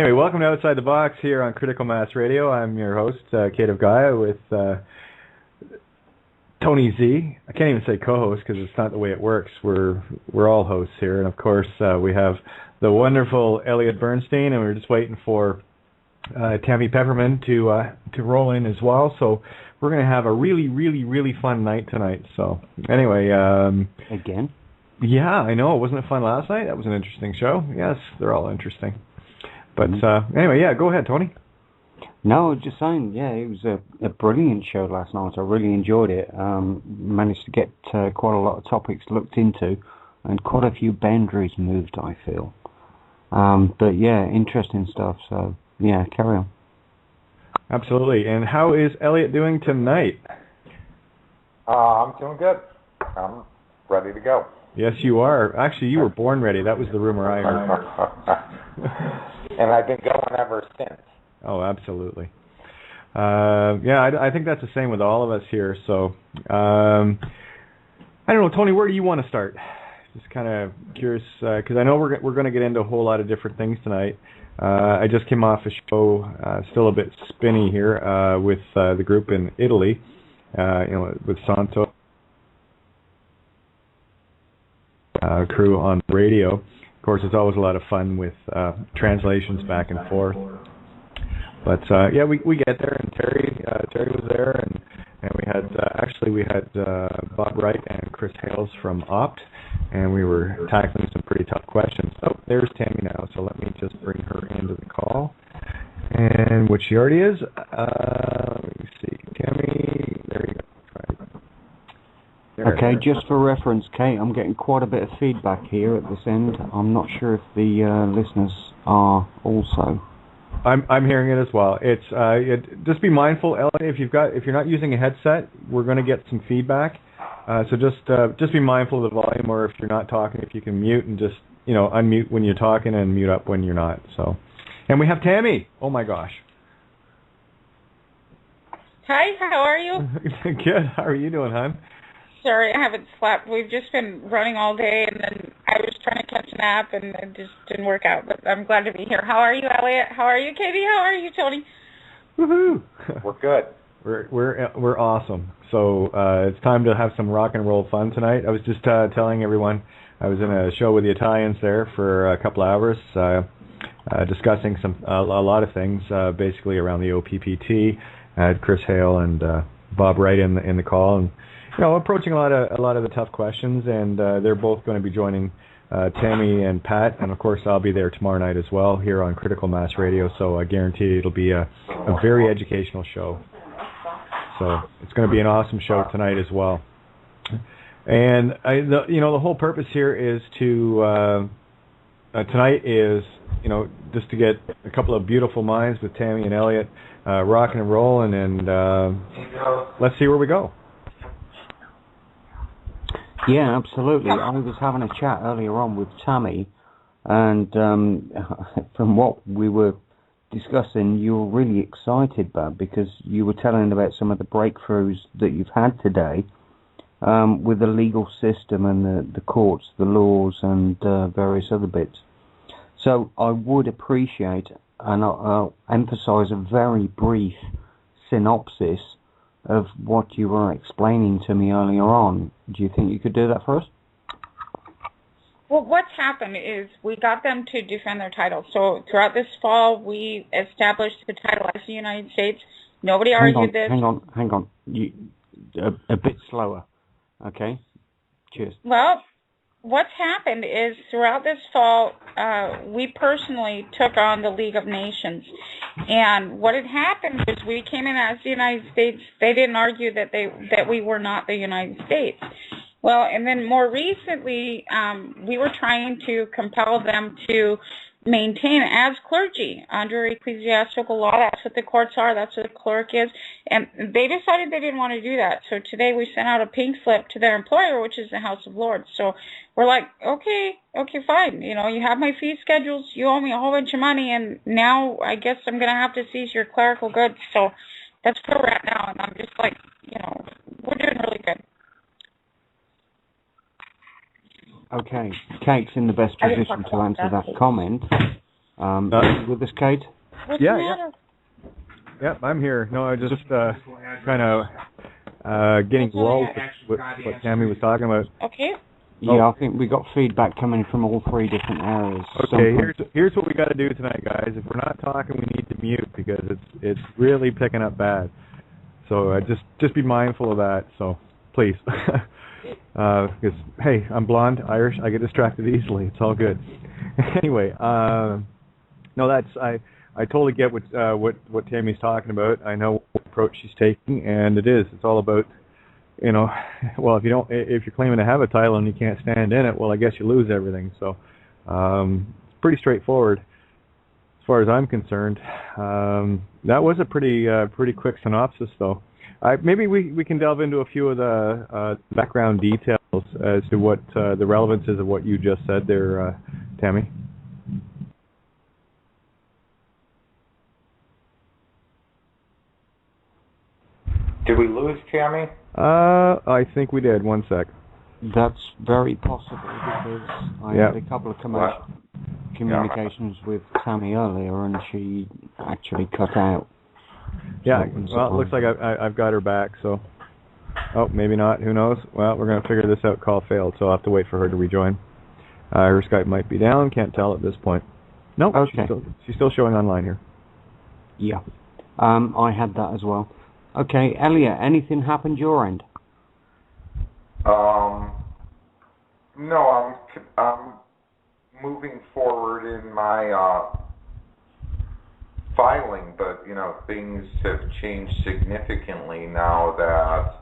Anyway, welcome to Outside the Box here on Critical Mass Radio. I'm your host, Kate of Gaia, with Tony Z. I can't even say co-host because it's not the way it works. We're all hosts here, and of course we have the wonderful Elliot Bernstein, and we're just waiting for Tammy Pepperman to roll in as well. So we're going to have a really, really, really fun night tonight. So anyway, again. Yeah, I know. Wasn't it fun last night? That was an interesting show. Yes, they're all interesting. But anyway, yeah, go ahead, Tony. No, just saying, yeah, it was a brilliant show last night. I really enjoyed it. Managed to get quite a lot of topics looked into and quite a few boundaries moved, I feel. But yeah, interesting stuff. So yeah, carry on. Absolutely. And how is Elliot doing tonight? I'm doing good. I'm ready to go. Yes, you are. Actually, you were born ready. That was the rumor I heard. And I've been going ever since. Oh, absolutely. Yeah, I think that's the same with all of us here. So, I don't know, Tony, where do you want to start? Just kind of curious, because I know we're going to get into a whole lot of different things tonight. I just came off a show, still a bit spinny here, with the group in Italy, with Santo. Crew on the radio. Of course, it's always a lot of fun with translations back and forth. But yeah, we get there, and Terry was there, and we had Bob Wright and Chris Hales from Opt, and we were tackling some pretty tough questions. Oh, there's Tammy now, so let me just bring her into the call, and which she already is. Let me see, Tammy. There you go. Okay, just for reference, Kate, I'm getting quite a bit of feedback here at this end. I'm not sure if the listeners are also. I'm hearing it as well. It's just be mindful, Elliot. If you're not using a headset, we're going to get some feedback. So just be mindful of the volume, or if you're not talking, if you can mute and just unmute when you're talking and mute up when you're not. So, and we have Tammy. Oh my gosh. Hi, how are you? Good. How are you doing, hon? Sorry, I haven't slept. We've just been running all day, and then I was trying to catch a nap, and it just didn't work out. But I'm glad to be here. How are you, Elliot? How are you, Katie? How are you, Tony? Woohoo! We're good. We're awesome. So it's time to have some rock and roll fun tonight. I was just telling everyone I was in a show with the Italians there for a couple hours, discussing a lot of things, basically around the OPPT. I had Chris Hale and Bob Wright in the call, and approaching a lot of the tough questions, and they're both going to be joining Tammy and Pat, and of course I'll be there tomorrow night as well here on Critical Mass Radio. So I guarantee it'll be a very educational show. So it's going to be an awesome show tonight as well. And the whole purpose here is to tonight is just to get a couple of beautiful minds with Tammy and Elliot rocking and rolling, and let's see where we go. Yeah, absolutely. I was having a chat earlier on with Tammy, and from what we were discussing, you were really excited, Bob, because you were telling about some of the breakthroughs that you've had today with the legal system and the courts, the laws, and various other bits. So I would appreciate, and I'll emphasize, a very brief synopsis of what you were explaining to me earlier on. Do you think you could do that for us? Well, what's happened is we got them to defend their title. So throughout this fall, we established the title as the United States. Nobody argued this. Hang on. A bit slower. Okay? Cheers. Well, what's happened is throughout this fall, we personally took on the League of Nations. And what had happened was we came in as the United States. They didn't argue that we were not the United States. Well, and then more recently, we were trying to compel them to maintain as clergy under ecclesiastical law. That's what the courts are. That's what the clerk is. And they decided they didn't want to do that. So today we sent out a pink slip to their employer, which is the House of Lords. So we're like, okay, fine. You have my fee schedules. You owe me a whole bunch of money. And now I guess I'm going to have to seize your clerical goods. So that's where we're at now. And I'm just like, we're doing really good. Okay, Kate's in the best position to answer that comment. With us, Kate? What's the matter? Yeah, I'm here. No, I just kind of getting lulled with what Tammy was talking about. Okay. Yeah, I think we got feedback coming from all three different areas. Okay, here's what we got to do tonight, guys. If we're not talking, we need to mute because it's really picking up bad. So just be mindful of that. So please, because hey, I'm blonde, Irish. I get distracted easily. It's all good. Anyway, no, I totally get what Tammy's talking about. I know what approach she's taking, and it's all about, well, if you're claiming to have a title and you can't stand in it, well, I guess you lose everything. So it's pretty straightforward as far as I'm concerned. That was a pretty quick synopsis, though. Maybe we can delve into a few of the background details as to what the relevance is of what you just said there, Tammy. Did we lose Tammy? I think we did. One sec. That's very possible because I had a couple of communications with Tammy earlier, and she actually cut out. Yeah, well, it looks like I've got her back, so... Oh, maybe not. Who knows? Well, we're going to figure this out. Call failed, so I'll have to wait for her to rejoin. Her Skype might be down. Can't tell at this point. No, okay. She's still showing online here. Yeah. I had that as well. Okay, Elliot, anything happened your end? No, I'm moving forward in my filing, but things have changed significantly now that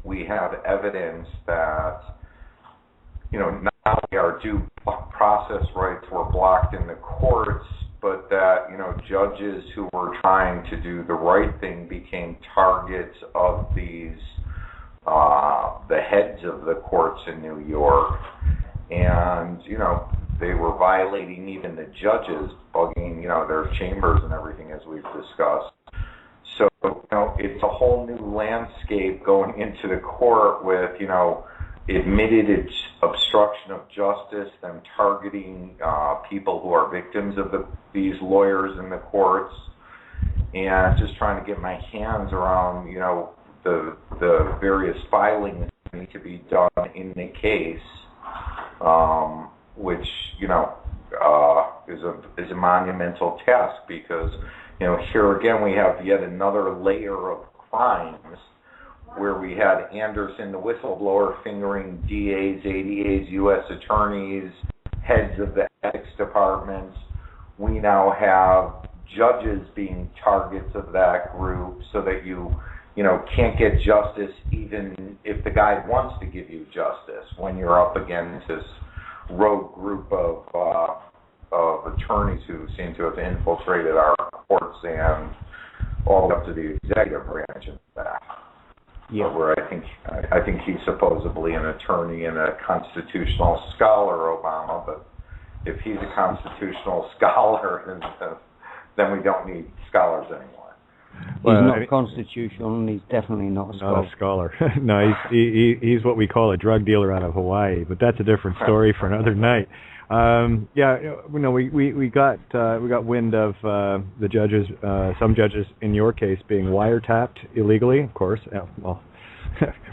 we have evidence that not only our due process rights were blocked in the courts, but that judges who were trying to do the right thing became targets of these the heads of the courts in New York, and they were violating even the judges, bugging their chambers and everything, as we've discussed. So it's a whole new landscape going into the court with admitted obstruction of justice, them targeting people who are victims of these lawyers in the courts, and just trying to get my hands around the various filings that need to be done in the case, which is a monumental task, because here again we have yet another layer of crimes where we had Anderson, the whistleblower, fingering DAs, ADAs, U.S. attorneys, heads of the ethics departments. We now have judges being targets of that group, so that you can't get justice even if the guy wants to give you justice when you're up against this rogue group of attorneys who seem to have infiltrated our courts and all the way up to the executive branch of that. Yeah, where I think he's supposedly an attorney and a constitutional scholar, Obama. But if he's a constitutional scholar, then we don't need scholars anymore. He's not constitutional, and he's definitely not a scholar. Not a scholar. No, he's what we call a drug dealer out of Hawaii. But that's a different story for another night. We got wind of the judges, some judges in your case, being wiretapped illegally, of course. Well,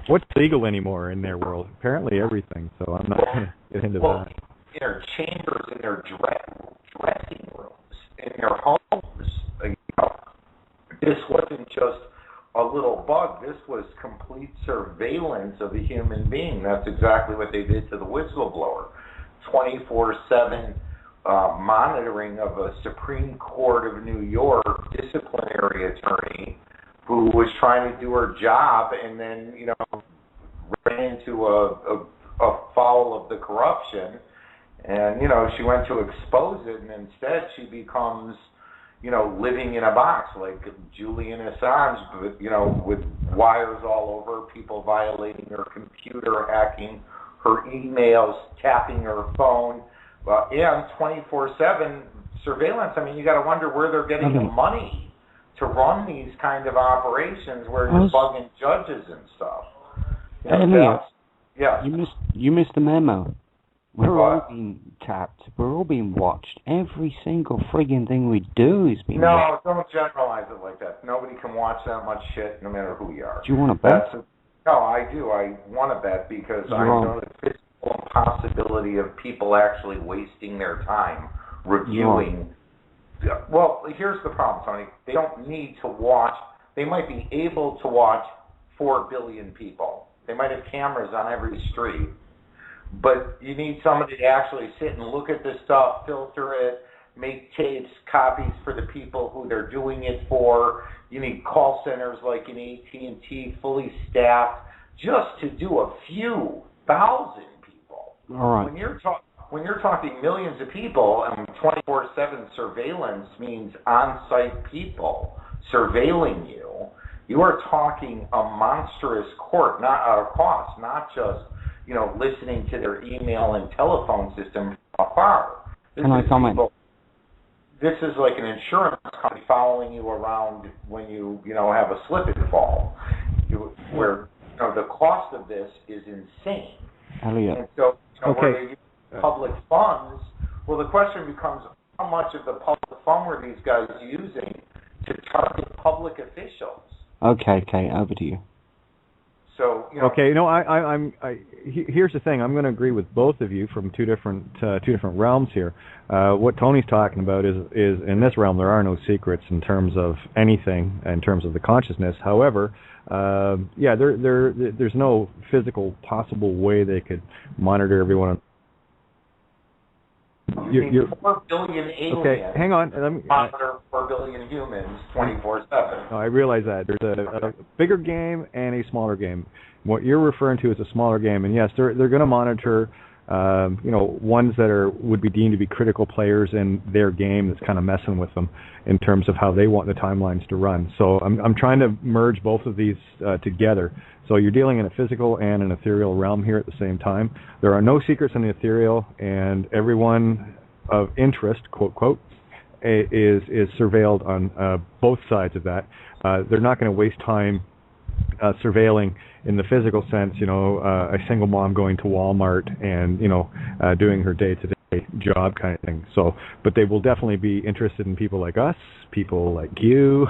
what's legal anymore in their world? Apparently everything. So I'm not going to get into that. In their chambers, in their dressing rooms, in their homes, this wasn't just a little bug. This was complete surveillance of a human being. That's exactly what they did to the whistleblower. 24/7 monitoring of a Supreme Court of New York disciplinary attorney who was trying to do her job, and then ran into a foul of the corruption, and she went to expose it, and instead she becomes living in a box like Julian Assange, but with wires all over, people violating her computer, hacking her emails, tapping her phone, and 24/7 surveillance. I mean, you got to wonder where they're getting the money to run these kind of operations, where they're bugging judges and stuff. Elliot, you missed the memo. We're all being tapped. We're all being watched. Every single frigging thing we do is being watched. No, don't generalize it like that. Nobody can watch that much shit, no matter who you are. Do you want to bet? No, I do. I want to bet because I know the physical impossibility of people actually wasting their time reviewing. Well, here's the problem, Tony. They don't need to watch. They might be able to watch 4 billion people. They might have cameras on every street. But you need somebody to actually sit and look at this stuff, filter it, make tapes, copies for the people who they're doing it for. You need call centers like in AT&T, fully staffed, just to do a few thousand people. All right. When you're talking millions of people, and 24/7 surveillance means on-site people surveilling you, you are talking a monstrous cost, not just listening to their email and telephone system from afar. Can I comment? This is like an insurance company following you around when you have a slip and fall, where the cost of this is insane. Elliot. And so, where they use public funds, well, the question becomes how much of the public fund were these guys using to target public officials? Okay, over to you. So, Okay, here's the thing. I'm going to agree with both of you from two different realms here. What Tony's talking about is in this realm there are no secrets in terms of anything, in terms of the consciousness. However, there's no physical possible way they could monitor everyone. You're 4 billion aliens. Okay, hang on. Monitor 4 billion humans 24/7. I realize that there's a bigger game and a smaller game. What you're referring to is a smaller game, and yes, they're going to monitor, ones that would be deemed to be critical players in their game that's kind of messing with them in terms of how they want the timelines to run. So I'm trying to merge both of these together. So you're dealing in a physical and an ethereal realm here at the same time. There are no secrets in the ethereal, and everyone of interest, quote, quote, is surveilled on both sides of that. They're not going to waste time surveilling in the physical sense, a single mom going to Walmart and, doing her day-to-day job kind of thing. So, but they will definitely be interested in people like us, people like you,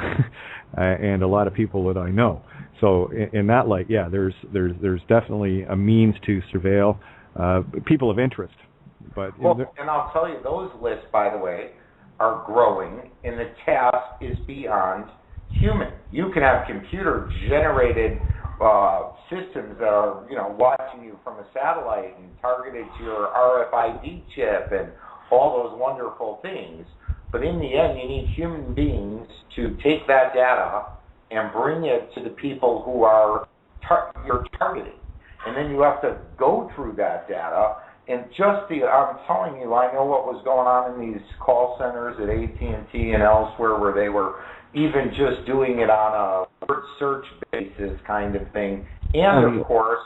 and a lot of people that I know. So in that light, there's definitely a means to surveil people of interest. But and I'll tell you, those lists, by the way, are growing, and the task is beyond human. You can have computer-generated systems that are, watching you from a satellite and targeted to your RFID chip and all those wonderful things. But in the end, you need human beings to take that data and bring it to the people who you're targeting. And then you have to go through that data. And I'm telling you, I know what was going on in these call centers at AT&T and elsewhere where they were even just doing it on a search basis kind of thing. And, of course,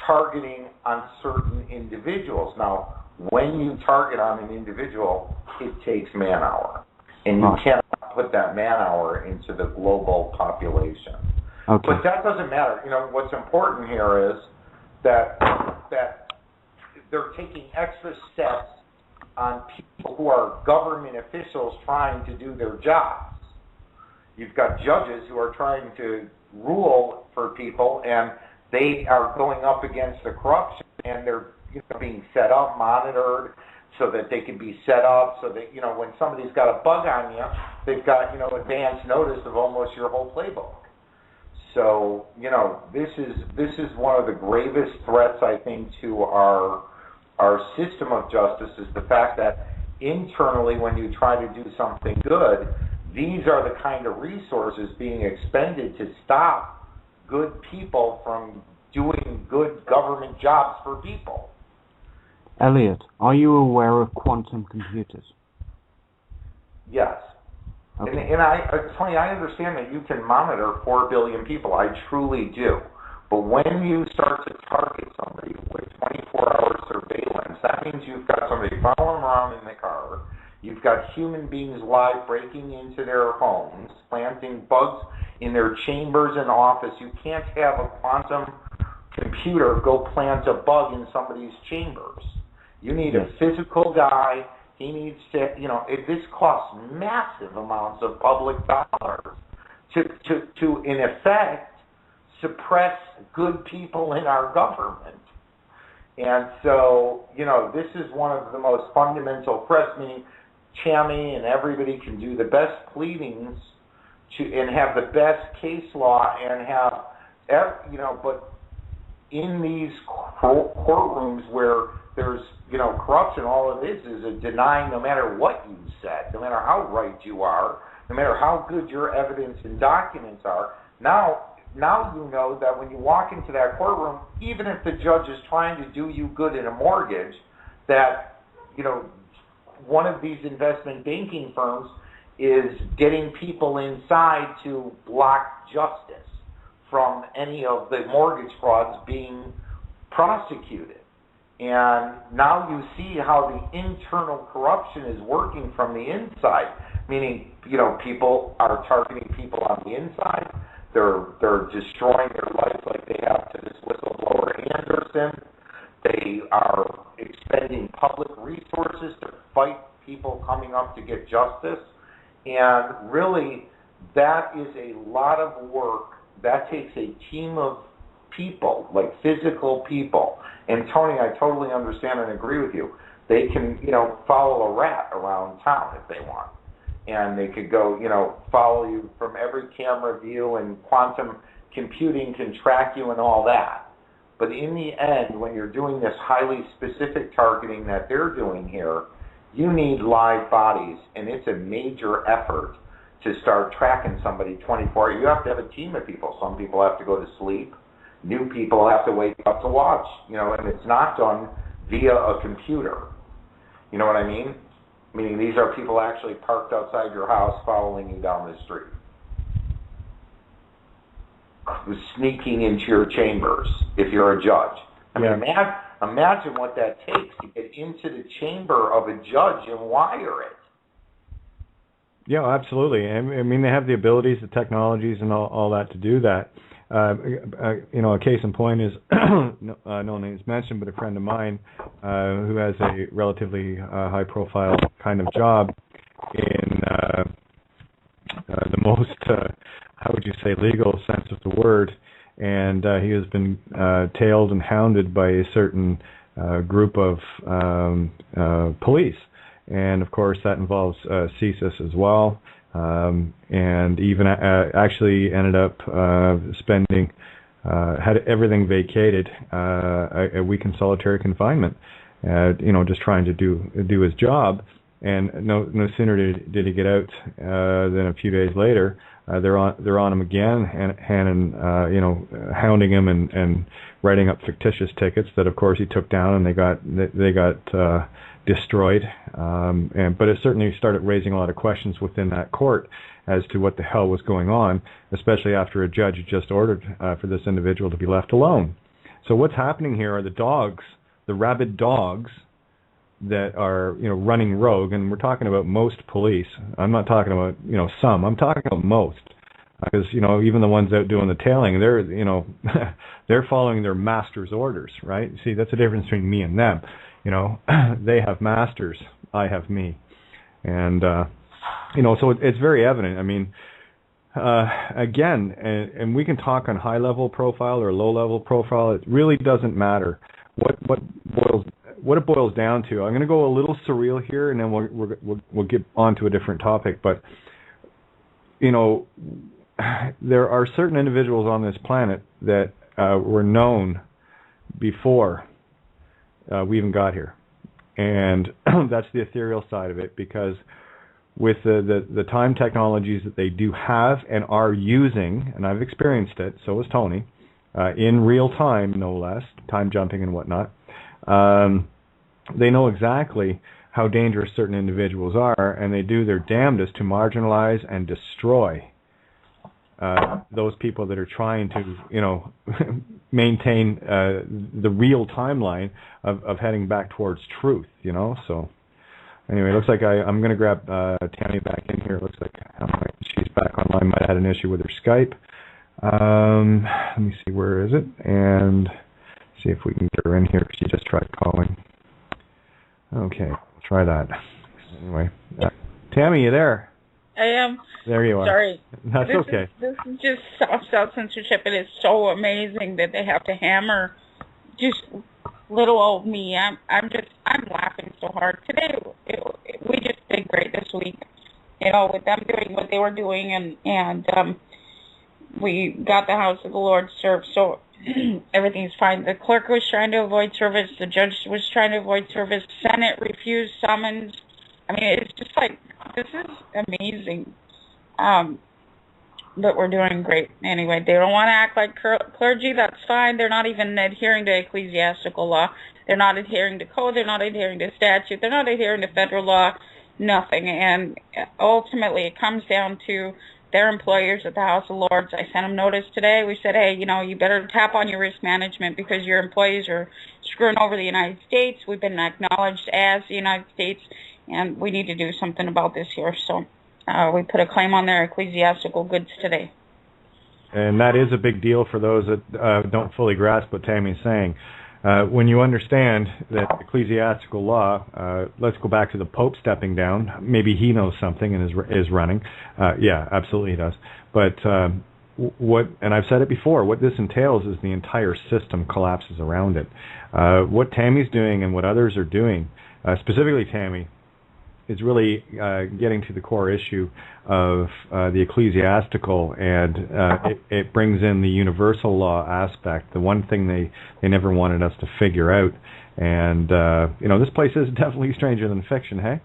targeting on certain individuals. Now, when you target on an individual, it takes man-hour. And you cannot put that man-hour into the global population. Okay. But that doesn't matter. What's important here is that they're taking extra steps on people who are government officials trying to do their jobs. You've got judges who are trying to rule for people, and they are going up against the corruption, and they're being set up, monitored, so that they can be set up, so that when somebody's got a bug on you, they've got advance notice of almost your whole playbook. So this is one of the gravest threats, I think, to our system of justice, is the fact that internally, when you try to do something good, these are the kind of resources being expended to stop good people from doing good government jobs for people. Elliot, are you aware of quantum computers? Yes. Okay. And I understand that you can monitor 4 billion people. I truly do. But when you start to target somebody with 24-hour surveillance, that means you've got somebody following around in the car. You've got human beings live breaking into their homes, planting bugs in their chambers and office. You can't have a quantum computer go plant a bug in somebody's chambers. You need a physical guy. He needs to, this costs massive amounts of public dollars to in effect, suppress good people in our government. And so, this is one of the most fundamental press, meaning Tammy and everybody can do the best pleadings and have the best case law and have, but in these courtrooms where there's, corruption, all it is a denying no matter what you said, no matter how right you are, no matter how good your evidence and documents are. Now you know that when you walk into that courtroom, even if the judge is trying to do you good in a mortgage, that, one of these investment banking firms is getting people inside to block justice from any of the mortgage frauds being prosecuted. And now you see how the internal corruption is working from the inside, meaning, people are targeting people on the inside. They're destroying their life like they have to this whistleblower Anderson. They are expending public resources to fight people coming up to get justice. And really, that is a lot of work. That takes a team of people, like physical people. And Tony, I totally understand and agree with you. They can, follow a rat around town if they want. And they could go, follow you from every camera view, and quantum computing can track you and all that. But in the end, when you're doing this highly specific targeting that they're doing here, you need live bodies, and it's a major effort to start tracking somebody 24 hours. You have to have a team of people. Some people have to go to sleep. New people have to wake up to watch, and it's not done via a computer. You know what I mean? Meaning these are people actually parked outside your house following you down the street. Sneaking into your chambers if you're a judge. I mean, imagine what that takes to get into the chamber of a judge and wire it. Yeah, absolutely. I mean, they have the abilities, the technologies, and all that to do that. A case in point is, no names mentioned, but a friend of mine who has a relatively high-profile kind of job in the most, how would you say, legal sense of the word, and he has been tailed and hounded by a certain group of police. And, of course, that involves CSIS as well. And even actually ended up spending, had everything vacated, a week in solitary confinement, just trying to do his job. And no sooner did he get out than a few days later, they're on him again, and hounding him and writing up fictitious tickets that, of course, he took down, and they got destroyed. But it certainly started raising a lot of questions within that court as to what the hell was going on, especially after a judge just ordered for this individual to be left alone. So what's happening here are the dogs, the rabid dogs that are running rogue, and we're talking about most police. I'm not talking about some. I'm talking about most, because even the ones out doing the tailing, they're they're following their master's orders, right? See, that's the difference between me and them. They have masters, I have me, and so it's very evident. I mean, again, and we can talk on high level profile or low level profile. It really doesn't matter what it boils down to. I'm going to go a little surreal here, and then we'll get on to a different topic. But there are certain individuals on this planet that were known before we even got here, and that's the ethereal side of it. Because with the time technologies that they do have and are using, and I've experienced it, so has Tony, in real time, no less, time jumping and whatnot. They know exactly how dangerous certain individuals are, and they do their damnedest to marginalize and destroy those people that are trying to, maintain the real timeline of heading back towards truth. So anyway, it looks like I'm going to grab Tammy back in here. It looks like she's back online. Might have had an issue with her Skype. Let me see, where is it? And see if we can get her in here, because she just tried calling. Okay, try that. Anyway, Tammy, you there? I am. There you are. Sorry. That's okay. This is just soft censorship. It is so amazing that they have to hammer just little old me. I'm laughing so hard today. We just did great this week. With them doing what they were doing, and we got the house of the Lord served, so everything's fine. The clerk was trying to avoid service. The judge was trying to avoid service. Senate refused summons. I mean, it's just like, this is amazing. But we're doing great. Anyway, they don't want to act like clergy. That's fine. They're not even adhering to ecclesiastical law. They're not adhering to code. They're not adhering to statute. They're not adhering to federal law. Nothing. And ultimately, it comes down to their employers at the House of Lords. I sent them notice today. We said, hey, you better tap on your risk management because your employees are screwing over the United States. We've been acknowledged as the United States, and we need to do something about this here. So we put a claim on their ecclesiastical goods today. And that is a big deal for those that don't fully grasp what Tammy's saying. When you understand that ecclesiastical law, let's go back to the Pope stepping down. Maybe he knows something and is running. Yeah, absolutely he does. But and I've said it before, what this entails is the entire system collapses around it. What Tammy's doing and what others are doing, specifically Tammy, is really getting to the core issue of the ecclesiastical, and it brings in the universal law aspect, the one thing they never wanted us to figure out. And this place is definitely stranger than fiction, hey?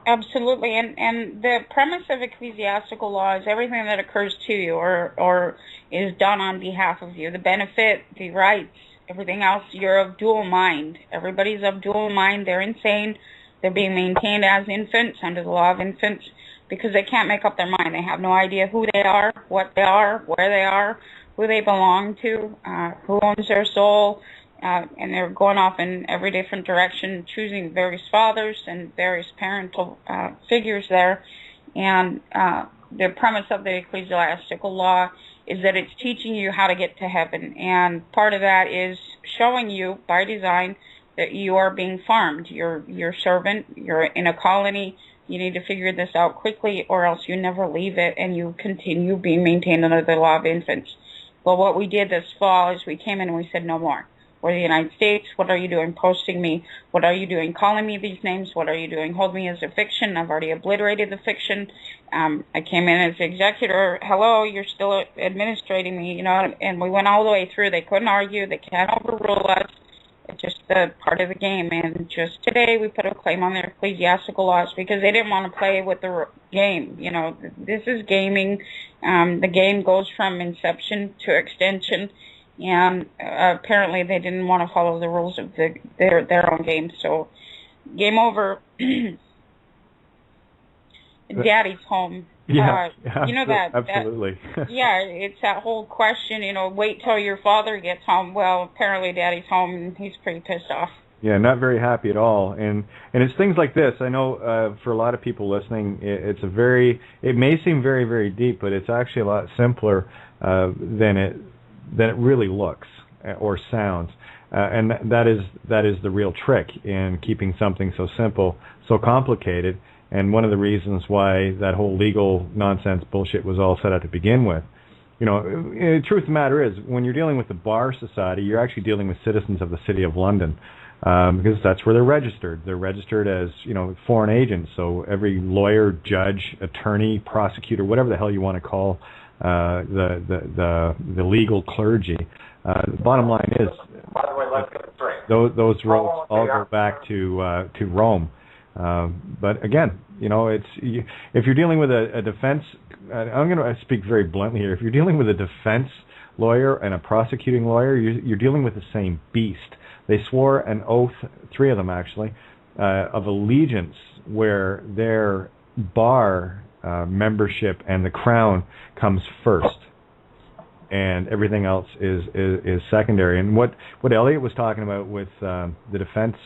Absolutely, and the premise of ecclesiastical law is everything that occurs to you or is done on behalf of you, the benefit, the rights, everything else. You're of dual mind. Everybody's of dual mind. They're insane. They're being maintained as infants under the law of infants because they can't make up their mind. They have no idea who they are, what they are, where they are, who they belong to, who owns their soul, and they're going off in every different direction, choosing various fathers and various parental figures there. And the premise of the ecclesiastical law is that it's teaching you how to get to heaven. And part of that is showing you, by design, that you are being farmed. You're servant. You're in a colony. You need to figure this out quickly, or else you never leave it, and you continue being maintained under the law of infants. Well, what we did this fall is we came in and we said, no more. We're the United States. What are you doing posting me? What are you doing calling me these names? What are you doing hold me as a fiction? I've already obliterated the fiction. I came in as executor. Hello, you're still administrating me, and we went all the way through. They couldn't argue. They can't overrule us. It's just a part of the game. And just today we put a claim on their ecclesiastical laws because they didn't want to play with the game. This is gaming. The game goes from inception to extension. And apparently they didn't want to follow the rules of their own game. So, game over. Daddy's home. Yeah, absolutely. Yeah, it's that whole question, wait till your father gets home. Well, apparently Daddy's home and he's pretty pissed off. Yeah, not very happy at all. And it's things like this. I know for a lot of people listening, it may seem very, very deep, but it's actually a lot simpler than it really looks or sounds. And that is the real trick in keeping something so simple, so complicated. And one of the reasons why that whole legal nonsense bullshit was all set up to begin with. The truth of the matter is, when you're dealing with the Bar Society, you're actually dealing with citizens of the City of London, because that's where they're registered. They're registered as, foreign agents. So every lawyer, judge, attorney, prosecutor, whatever the hell you want to call the legal clergy. The bottom line is, by the way, let's get straight. Those roads all go back to Rome. But again, if you're dealing with a defense, I'm going to speak very bluntly here. If you're dealing with a defense lawyer and a prosecuting lawyer, you're dealing with the same beast. They swore an oath, 3 of them actually, of allegiance, where their bar membership and the crown comes first, and everything else is secondary. And what Elliot was talking about with the defense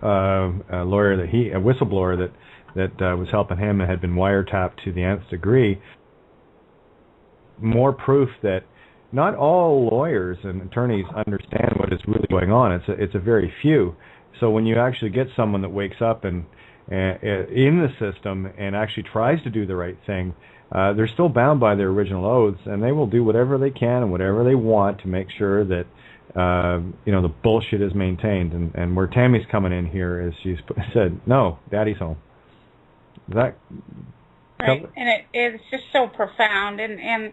lawyer, a whistleblower that was helping him and had been wiretapped to the nth degree, more proof that not all lawyers and attorneys understand what is really going on. It's a very few. So when you actually get someone that wakes up and in the system and actually tries to do the right thing, they're still bound by their original oaths, and they will do whatever they can and whatever they want to make sure that the bullshit is maintained. And where Tammy's coming in here is she's said, "No, Daddy's home." Is that right? And it's just so profound. And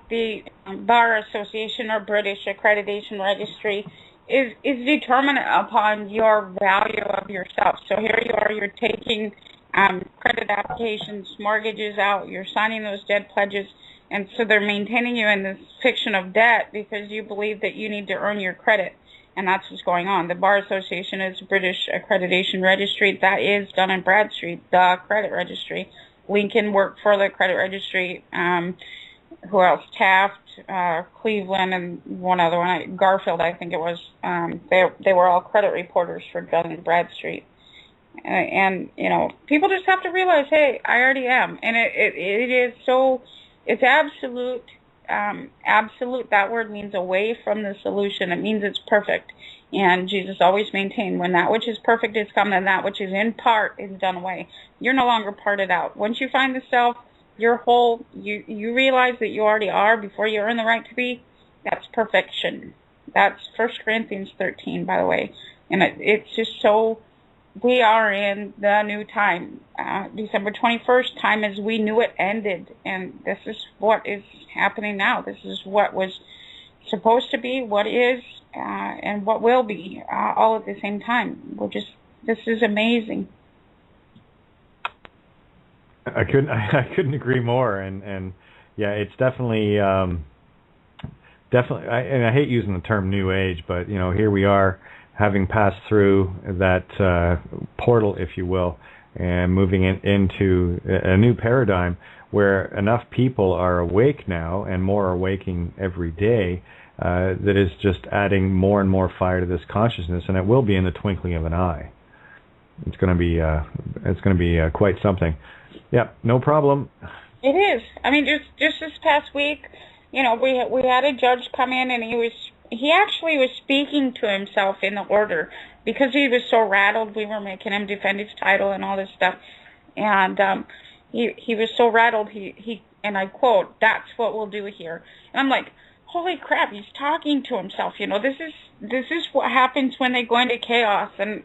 the Bar Association or British Accreditation Registry is determined upon your value of yourself. So here you are, you're taking credit applications, mortgages out, you're signing those debt pledges, and so they're maintaining you in this fiction of debt because you believe that you need to earn your credit, and that's what's going on. The Bar Association is British Accreditation Registry. That is Dun & Bradstreet, the credit registry. Lincoln worked for the credit registry. Who else? Taft, Cleveland, and one other one, Garfield, I think it was. They were all credit reporters for Dun & Bradstreet. And people just have to realize, hey, I already am. And it is so, it's absolute. Absolute, that word means away from the solution. It means it's perfect. And Jesus always maintained, when that which is perfect is come, then that which is in part is done away. You're no longer parted out. Once you find the self, you're whole, you realize that you already are before you earn the right to be. That's perfection. That's 1 Corinthians 13, by the way. And it's just so, we are in the new time. December 21st, time as we knew it ended. And this is what is happening now. This is what was supposed to be, what is, and what will be, all at the same time. This is amazing. I couldn't agree more, and yeah, it's definitely definitely. I hate using the term New Age, but here we are, having passed through that portal, if you will, and moving into a new paradigm where enough people are awake now, and more are waking every day, that is just adding more and more fire to this consciousness, and it will be in the twinkling of an eye. It's going to be quite something. Yeah, no problem. It is. I mean, just this past week, we had a judge come in, and he actually was speaking to himself in the order because he was so rattled. We were making him defend his title and all this stuff, and he was so rattled. He and I quote, "That's what we'll do here." And I'm like, holy crap, he's talking to himself. This is what happens when they go into chaos, and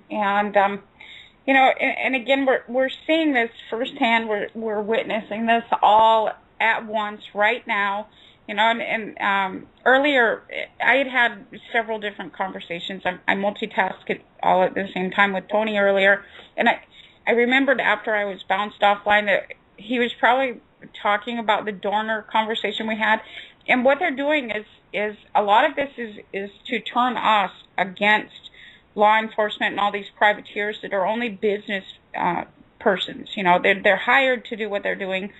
again, we're seeing this firsthand. We're witnessing this all at once right now. And earlier I had several different conversations. I multitasked it all at the same time with Tony earlier, and I remembered after I was bounced offline that he was probably talking about the Dorner conversation we had. And what they're doing is a lot of this is to turn us against law enforcement and all these privateers that are only business persons. They're hired to do what they're doing.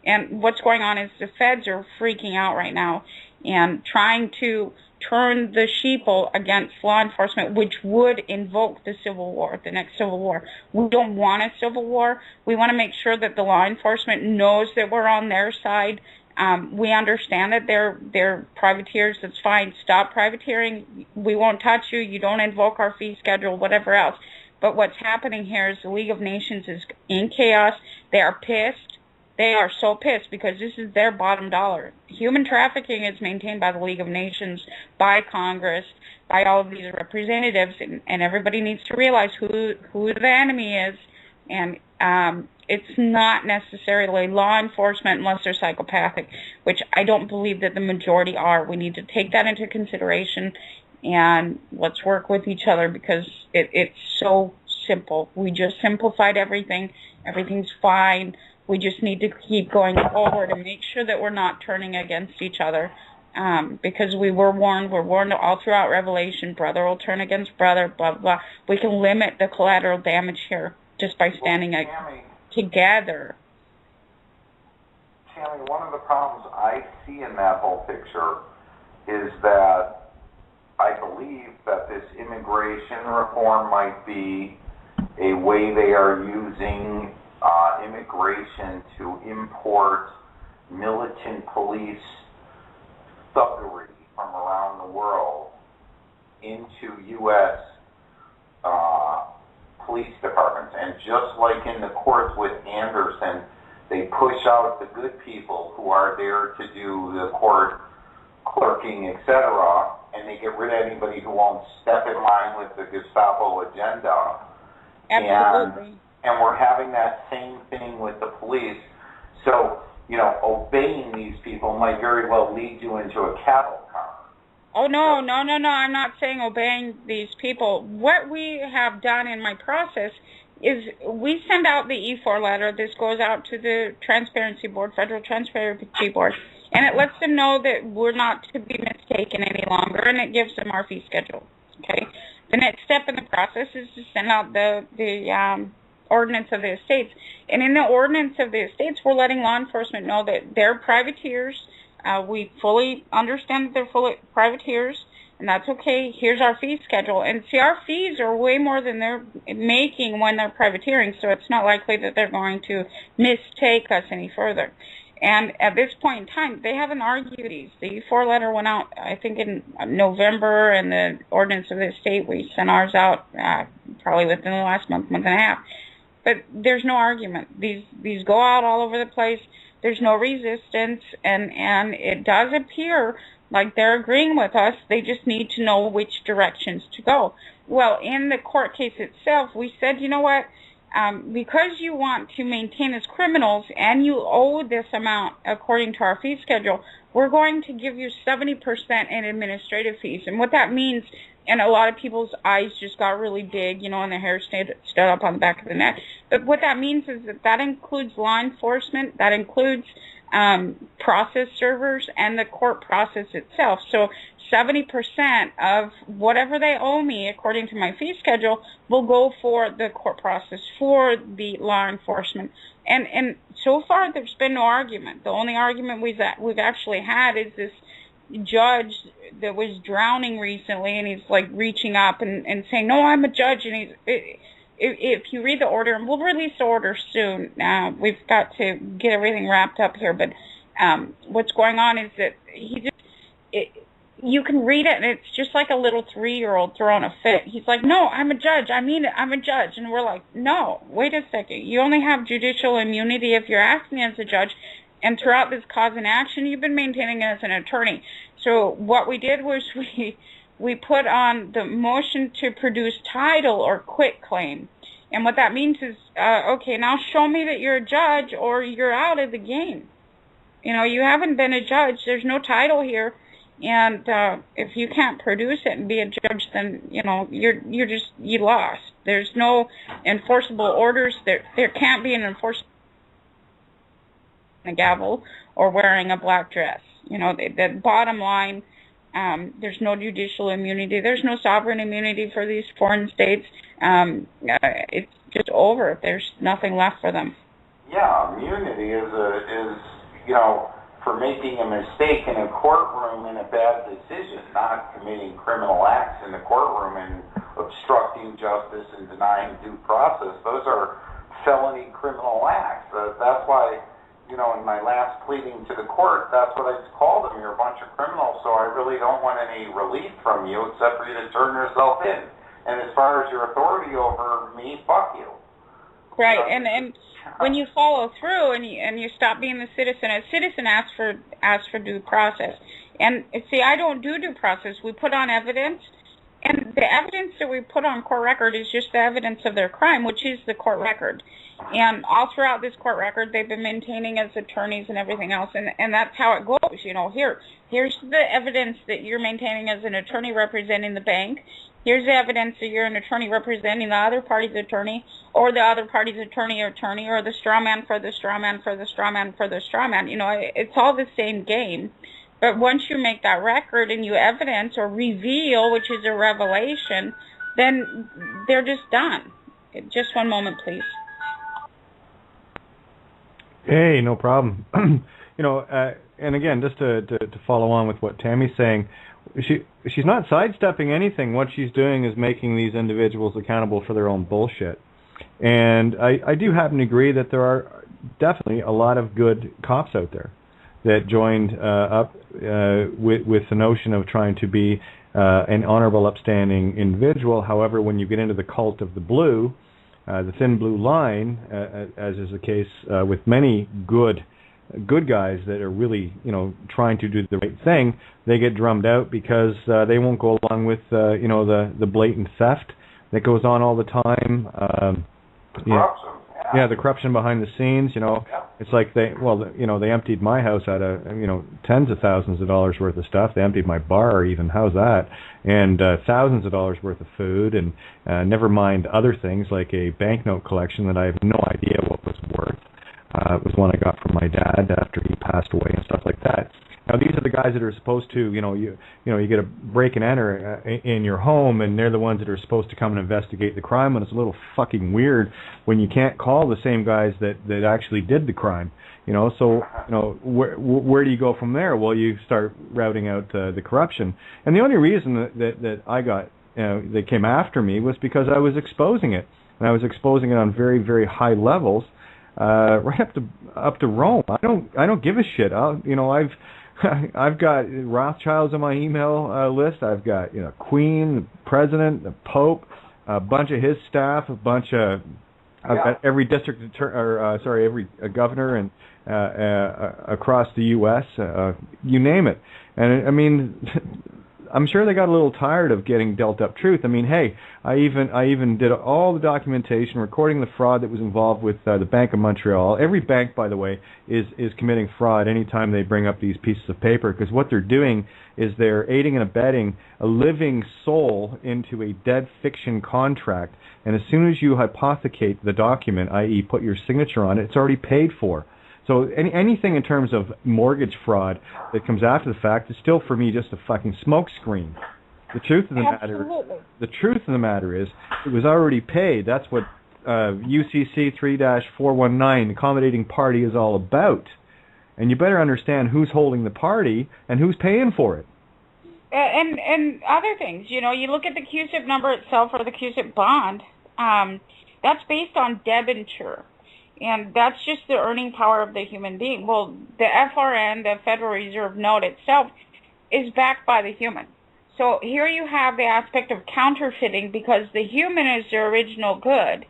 And what's going on is the feds are freaking out right now and trying to turn the sheeple against law enforcement, which would invoke the Civil War, the next Civil War. We don't want a Civil War. We want to make sure that the law enforcement knows that we're on their side. We understand that they're privateers. That's fine. Stop privateering. We won't touch you. You don't invoke our fee schedule, whatever else. But what's happening here is the League of Nations is in chaos. They are pissed. They are so pissed because this is their bottom dollar. Human trafficking is maintained by the League of Nations, by Congress, by all of these representatives, and everybody needs to realize who the enemy is. And it's not necessarily law enforcement unless they're psychopathic, which I don't believe that the majority are. We need to take that into consideration, and let's work with each other because it's so simple. We just simplified everything. Everything's fine. We just need to keep going forward and make sure that we're not turning against each other, because we were warned. We're warned all throughout Revelation. Brother will turn against brother, blah, blah, blah. We can limit the collateral damage here just by standing together. Tammy, one of the problems I see in that whole picture is that I believe that this immigration reform might be a way they are using immigration to import militant police thuggery from around the world into U.S. just like in the courts with Anderson, they push out the good people who are there to do the court clerking, etc., and they get rid of anybody who won't step in line with the Gestapo agenda. Absolutely. And we're having that same thing with the police. So, obeying these people might very well lead you into a cattle car. Oh, no. I'm not saying obeying these people. What we have done in my process is we send out the E4 letter. This goes out to the Transparency Board, Federal Transparency Board, and it lets them know that we're not to be mistaken any longer, and it gives them our fee schedule. Okay. The next step in the process is to send out the ordinance of the estates. And in the ordinance of the estates, we're letting law enforcement know that they're privateers. We fully understand that they're fully privateers, and that's okay. Here's our fee schedule. And see, our fees are way more than they're making when they're privateering, so it's not likely that they're going to mistake us any further. And at this point in time, they haven't argued these. The E4 letter went out, I think, in November, and the ordinance of the state, we sent ours out probably within the last month and a half. But there's no argument. These go out all over the place. There's no resistance, and it does appear like they're agreeing with us. They just need to know which directions to go. Well, in the court case itself, we said, you know what? Because you want to maintain as criminals and you owe this amount according to our fee schedule, we're going to give you 70% in administrative fees. And what that means, and a lot of people's eyes just got really big, and the hair stood up on the back of the neck. But what that means is that includes law enforcement, that includes process servers, and the court process itself. So 70% of whatever they owe me according to my fee schedule will go for the court process, for the law enforcement. And so far there's been no argument. The only argument we've actually had is this judge that was drowning recently, and he's like reaching up and saying, no, I'm a judge. And if you read the order, and we'll release the order soon, we've got to get everything wrapped up here, but what's going on is that you can read it, and it's just like a little 3-year-old throwing a fit. He's like, no, I'm a judge. I mean it. I'm a judge. And we're like, no, wait a second. You only have judicial immunity if you're acting as a judge. And throughout this cause and action, you've been maintaining as an attorney. So what we did was we put on the motion to produce title or quit claim. And what that means is, okay, now show me that you're a judge or you're out of the game. You haven't been a judge. There's no title here. And if you can't produce it and be a judge, then, you lost. There's no enforceable orders. There can't be an enforceable a gavel or wearing a black dress. The bottom line, there's no judicial immunity. There's no sovereign immunity for these foreign states. It's just over. There's nothing left for them. Yeah, immunity is for making a mistake in a courtroom and a bad decision, not committing criminal acts in the courtroom and obstructing justice and denying due process. Those are felony criminal acts. That's why, in my last pleading to the court, that's what I called them. You're a bunch of criminals, so I really don't want any relief from you except for you to turn yourself in. And as far as your authority over me, fuck you. Right, and when you follow through and you stop being a citizen asks for due process. And see, I don't do due process. We put on evidence, and the evidence that we put on court record is just the evidence of their crime, which is the court record. And all throughout this court record, they've been maintaining as attorneys and everything else, and that's how it goes. Here's the evidence that you're maintaining as an attorney representing the bank. Here's the evidence that you're an attorney representing the other party's attorney, or the other party's attorney, or the straw man for the straw man for the straw man for the straw man. It's all the same game. But once you make that record and you evidence or reveal, which is a revelation, then they're just done. Just one moment, please. Hey, no problem. And again, just to follow on with what Tammy's saying, she's not sidestepping anything. What she's doing is making these individuals accountable for their own bullshit. And I do happen to agree that there are definitely a lot of good cops out there that joined up with the notion of trying to be an honorable, upstanding individual. However, when you get into the cult of the blue, the thin blue line, as is the case with many good guys that are really, trying to do the right thing, they get drummed out because they won't go along with, the blatant theft that goes on all the time. Corruption. Yeah, the corruption behind the scenes, It's like they emptied my house out of, tens of thousands of dollars worth of stuff. They emptied my bar even, how's that? And thousands of dollars worth of food, and never mind other things like a banknote collection that I have no idea what was worth. It was one I got from my dad after he passed away and stuff like that. Now these are the guys that are supposed to, you get a break and enter in your home, and they're the ones that are supposed to come and investigate the crime. And it's a little fucking weird when you can't call the same guys that actually did the crime. So where do you go from there? Well, you start routing out the corruption. And the only reason that I got they came after me was because I was exposing it, and I was exposing it on very, very high levels, right up to Rome. I don't give a shit. I've got Rothschilds on my email list. I've got Queen, the President, the Pope, a bunch of his staff, a bunch of I've got every district every governor and across the U.S. You name it. And I mean, I'm sure they got a little tired of getting dealt up truth. I mean, hey, I even did all the documentation, recording the fraud that was involved with the Bank of Montreal. Every bank, by the way, is committing fraud anytime they bring up these pieces of paper, because what they're doing is they're aiding and abetting a living soul into a dead fiction contract. And as soon as you hypothecate the document, i.e. put your signature on it, it's already paid for. So anything in terms of mortgage fraud that comes after the fact is still, for me, just a fucking smokescreen. The truth of the matter is, it was already paid. That's what UCC 3-419, accommodating party, is all about. And you better understand who's holding the party and who's paying for it. And other things, you look at the QSIP number itself, or the QSIP bond. That's based on debenture. And that's just the earning power of the human being. Well, the FRN, the Federal Reserve note itself, is backed by the human. So here you have the aspect of counterfeiting, because the human is the original good,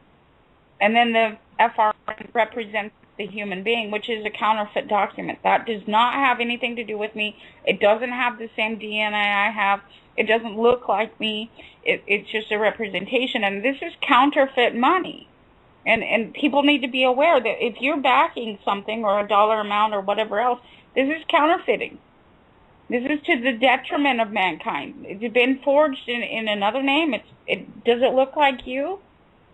and then the FRN represents the human being, which is a counterfeit document. That does not have anything to do with me. It doesn't have the same DNA I have. It doesn't look like me. It's just a representation, and this is counterfeit money. And people need to be aware that if you're backing something, or a dollar amount or whatever else, this is counterfeiting. This is to the detriment of mankind. It's been forged in another name. Does it look like you?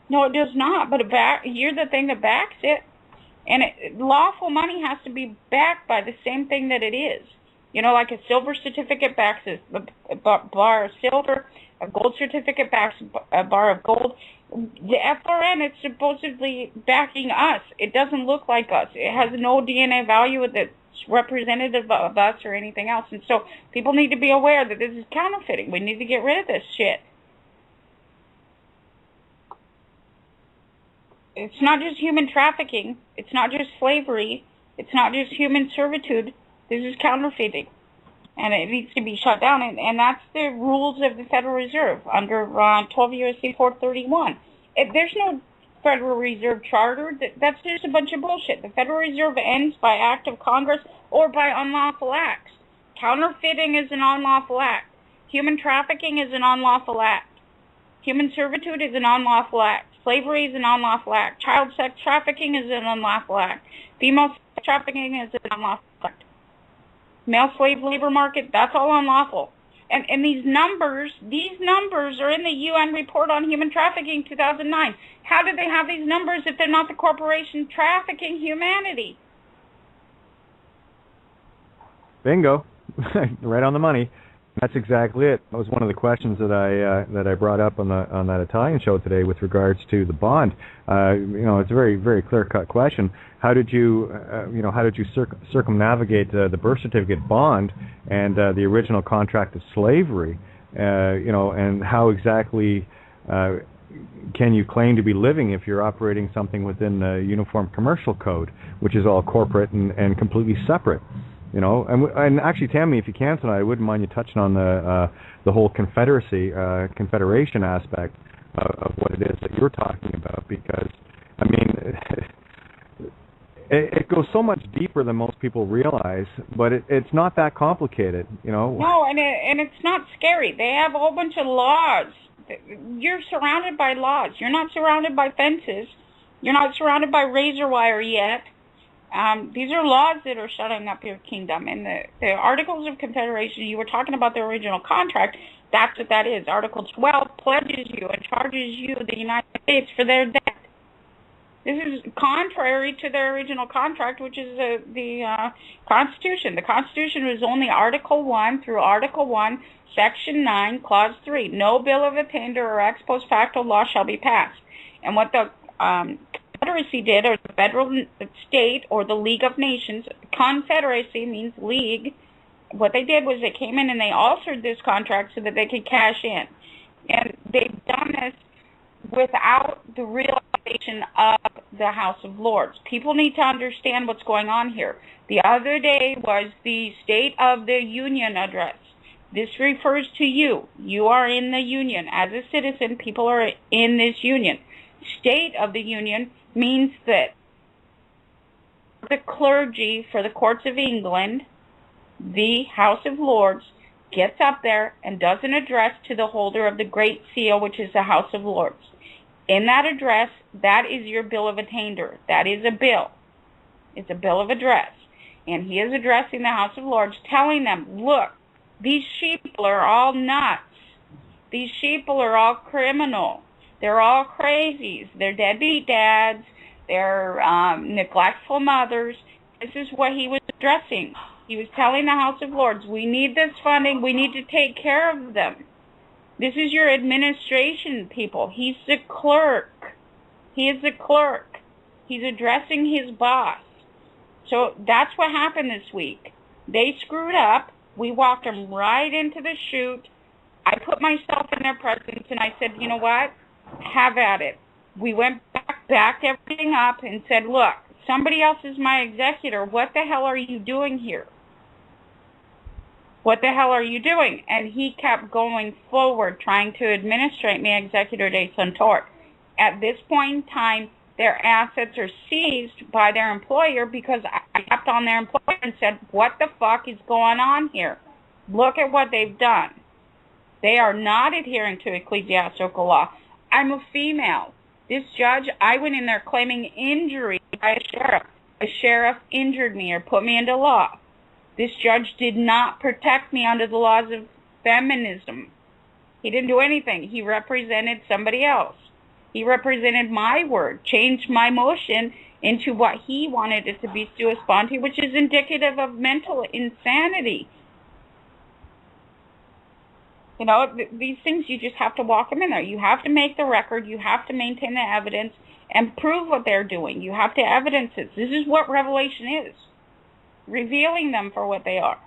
No, it does not. But you're the thing that backs it. And lawful money has to be backed by the same thing that it is. Like a silver certificate backs a bar of silver, a gold certificate backs a bar of gold. The FRN is supposedly backing us. It doesn't look like us. It has no DNA value that's representative of us or anything else. And so people need to be aware that this is counterfeiting. We need to get rid of this shit. It's not just human trafficking. It's not just slavery. It's not just human servitude. This is counterfeiting. And it needs to be shut down. And that's the rules of the Federal Reserve under 12 U.S.C. 431. There's no Federal Reserve Charter. That's just a bunch of bullshit. The Federal Reserve ends by act of Congress or by unlawful acts. Counterfeiting is an unlawful act. Human trafficking is an unlawful act. Human servitude is an unlawful act. Slavery is an unlawful act. Child sex trafficking is an unlawful act. Female sex trafficking is an unlawful act. Male slave labor market, that's all unlawful. And these numbers are in the UN report on human trafficking 2009. How did they have these numbers if they're not the corporation trafficking humanity? Bingo. Right on the money. That's exactly it. That was one of the questions that I brought up on that Italian show today with regards to the bond. It's a very, very clear-cut question. How did you circumnavigate the birth certificate bond and the original contract of slavery? And how exactly can you claim to be living if you're operating something within the Uniform Commercial Code, which is all corporate and completely separate? And actually, Tammy, if you can tonight, I wouldn't mind you touching on the whole confederation aspect. of what it is that you're talking about, because, I mean, it goes so much deeper than most people realize, but it's not that complicated, you know. No, and it's not scary. They have a whole bunch of laws. You're surrounded by laws. You're not surrounded by fences. You're not surrounded by razor wire yet. These are laws that are shutting up your kingdom. And the Articles of Confederation, you were talking about the original contract, that's what that is. Article 12 pledges you and charges you, the United States, for their debt. This is contrary to their original contract, which is the Constitution. The Constitution was only Article 1 through Article 1, Section 9, Clause 3. No bill of attainder or ex post facto law shall be passed. And what the Confederacy did, or the federal state, or the League of Nations, Confederacy means league, what they did was they came in and they altered this contract so that they could cash in. And they've done this without the realization of the House of Lords. People need to understand what's going on here. The other day was the State of the Union address. This refers to you. You are in the Union. As a citizen, people are in this Union. State of the Union means that the clergy for the courts of England, the House of Lords, gets up there and does an address to the holder of the Great Seal, which is the House of Lords. In that address, that is your bill of attainder. That is a bill. It's a bill of address. And he is addressing the House of Lords, telling them, look, these sheeple are all nuts. These sheeple are all criminal. They're all crazies. They're deadbeat dads. They're neglectful mothers. This is what he was addressing. He was telling the House of Lords, we need this funding. We need to take care of them. This is your administration, people. He's the clerk. He is the clerk. He's addressing his boss. So that's what happened this week. They screwed up. We walked them right into the chute. I put myself in their presence, and I said, you know what? Have at it. We went backed everything up and said, look, somebody else is my executor. What the hell are you doing here? What the hell are you doing? And he kept going forward, trying to administrate me executor de Centaur. At this point in time, their assets are seized by their employer because I tapped on their employer and said, what the fuck is going on here? Look at what they've done. They are not adhering to ecclesiastical law. I'm a female. This judge, I went in there claiming injury by a sheriff. A sheriff injured me or put me into law. This judge did not protect me under the laws of feminism. He didn't do anything. He represented somebody else. He represented my word, changed my motion into what he wanted it to be sua sponte, which is indicative of mental insanity. You know, these things, you just have to walk them in there. You have to make the record. You have to maintain the evidence and prove what they're doing. You have to evidence it. This is what revelation is. Revealing them for what they are.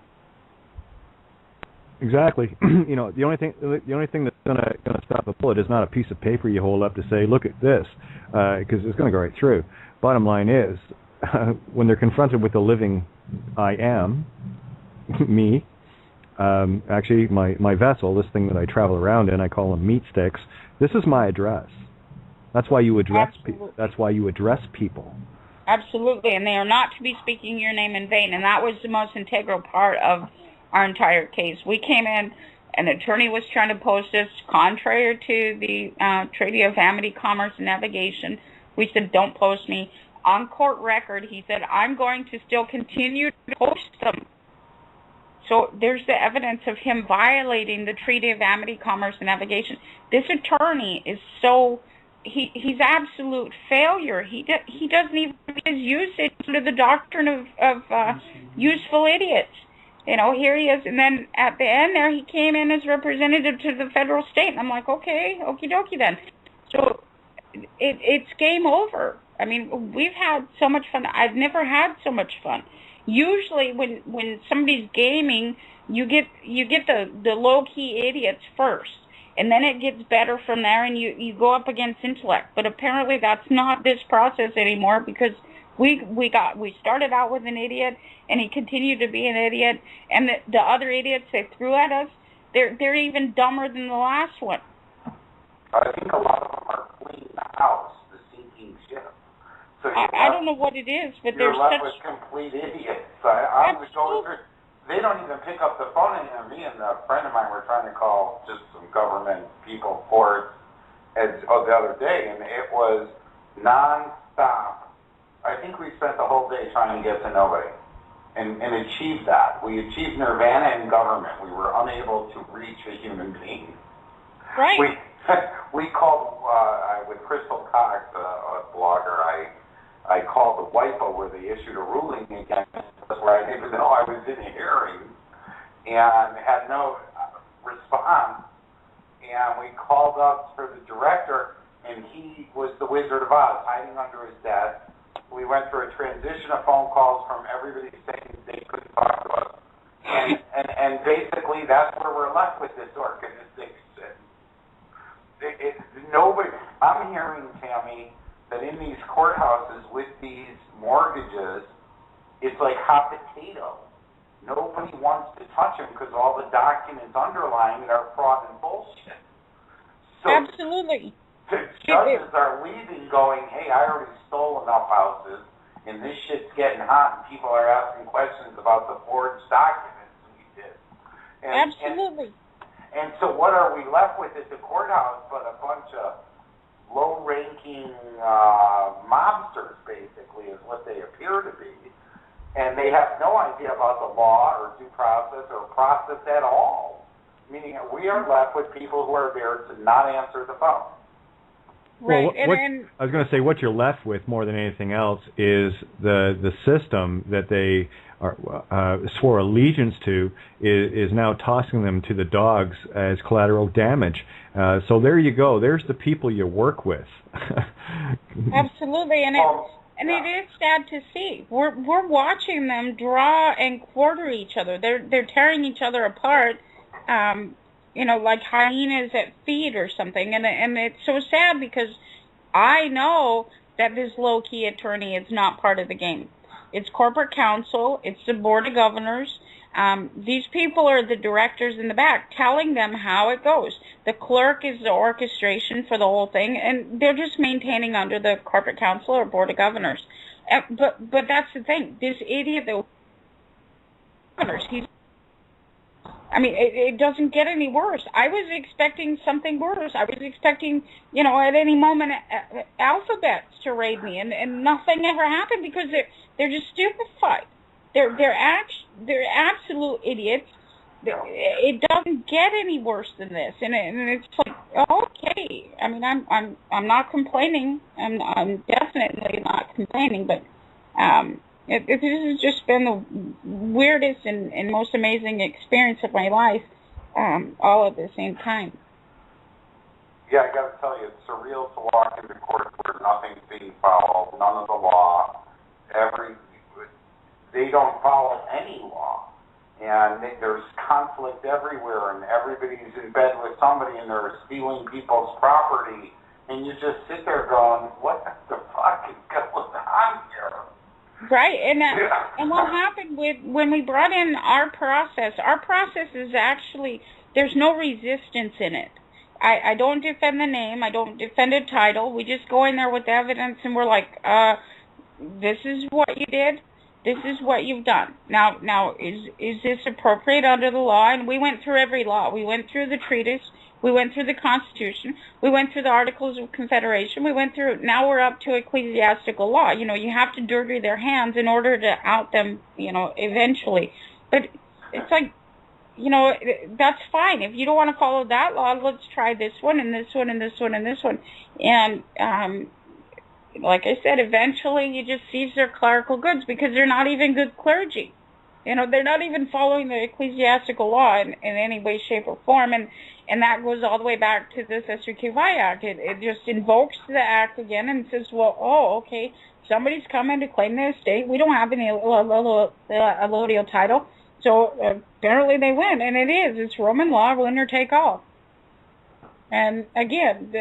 Exactly. You know, the only thing that's gonna stop a bullet is not a piece of paper you hold up to say, look at this, because it's gonna go right through. Bottom line is, when they're confronted with the living I am, me, actually my vessel, this thing that I travel around in, I call them meat sticks. This is my address. That's why you address people. That's why you address people. Absolutely, and they are not to be speaking your name in vain, and that was the most integral part of our entire case. We came in, an attorney was trying to post us contrary to the Treaty of Amity, Commerce, and Navigation. We said, don't post me. On court record, he said, I'm going to still continue to post them. So there's the evidence of him violating the Treaty of Amity, Commerce, and Navigation. This attorney is so... He's absolute failure. He doesn't even have his usage under the doctrine of useful idiots. You know, here he is, and then at the end there, he came in as representative to the federal state, and I'm like, okay, okie dokie then. So it's game over. I mean, we've had so much fun. I've never had so much fun. Usually, when somebody's gaming, you get the low key idiots first. And then it gets better from there, and you go up against intellect. But apparently that's not this process anymore, because we started out with an idiot, and he continued to be an idiot. And the other idiots they threw at us, they're even dumber than the last one. I think a lot of them are fleeing the house, the sinking ship. So I don't know what it is, but you're there's left such... with complete idiots. I was going through. They don't even pick up the phone anymore. Me and a friend of mine were trying to call just some government people for it the other day, and it was nonstop. I think we spent the whole day trying to get to nobody and achieve that. We achieved nirvana in government. We were unable to reach a human being. Right. We called with Crystal Cox, a blogger. I called the WIPO where they issued a ruling against us where I didn't even know I was in a hearing and had no response. And we called up for the director, and he was the Wizard of Oz, hiding under his desk. We went through a transition of phone calls from everybody saying they couldn't talk to us. And basically that's where we're left with this organization. Nobody, I'm hearing, Tammy, that in these courthouses with these mortgages, it's like hot potato. Nobody wants to touch them because all the documents underlying it are fraud and bullshit. So absolutely. The judges are leaving going, hey, I already stole enough houses, and this shit's getting hot, and people are asking questions about the forged documents we did. Absolutely. And so what are we left with at the courthouse but a bunch of low-ranking mobsters, basically, is what they appear to be. And they have no idea about the law or due process or process at all. Meaning we are left with people who are there to not answer the phone. Right. Well, I was going to say what you're left with more than anything else is the system that they swore allegiance to is now tossing them to the dogs as collateral damage. So there you go. There's the people you work with. Absolutely, and it is sad to see. We're watching them draw and quarter each other. They're tearing each other apart. Like hyenas at feed or something, and it's so sad because I know that this low-key attorney is not part of the game. It's corporate counsel, it's the board of governors. These people are the directors in the back telling them how it goes. The clerk is the orchestration for the whole thing, and they're just maintaining under the corporate counsel or board of governors. But that's the thing. This idiot, the governors, it doesn't get any worse. I was expecting something worse. I was expecting, at any moment, alphabets to raid me, and nothing ever happened because they're just stupefied. They're absolute idiots. It doesn't get any worse than this, and it's like, okay. I'm not complaining. I'm definitely not complaining, but this has just been the weirdest and most amazing experience of my life, all at the same time. Yeah, I got to tell you, it's surreal to walk into court where nothing's being followed, none of the law. They don't follow any law, and there's conflict everywhere, and everybody's in bed with somebody, and they're stealing people's property, and you just sit there going, what the fuck is going on here? Right, and what happened when we brought in our process is actually, there's no resistance in it. I don't defend the name, I don't defend a title, we just go in there with evidence and we're like, this is what you did, this is what you've done. Now is this appropriate under the law? And we went through every law. We went through the treatise, we went through the Constitution, we went through the Articles of Confederation, now we're up to ecclesiastical law. You have to dirty their hands in order to out them, eventually. But it's like, that's fine. If you don't want to follow that law, let's try this one and this one and this one and this one. And like I said, eventually you just seize their clerical goods because they're not even good clergy. They're not even following the ecclesiastical law in any way, shape, or form. And that goes all the way back to the Syncrenicity Act. It just invokes the act again and says, well, okay, somebody's coming to claim the estate. We don't have any allodial title. So apparently they win. And it is. It's Roman law, winner take all. And again,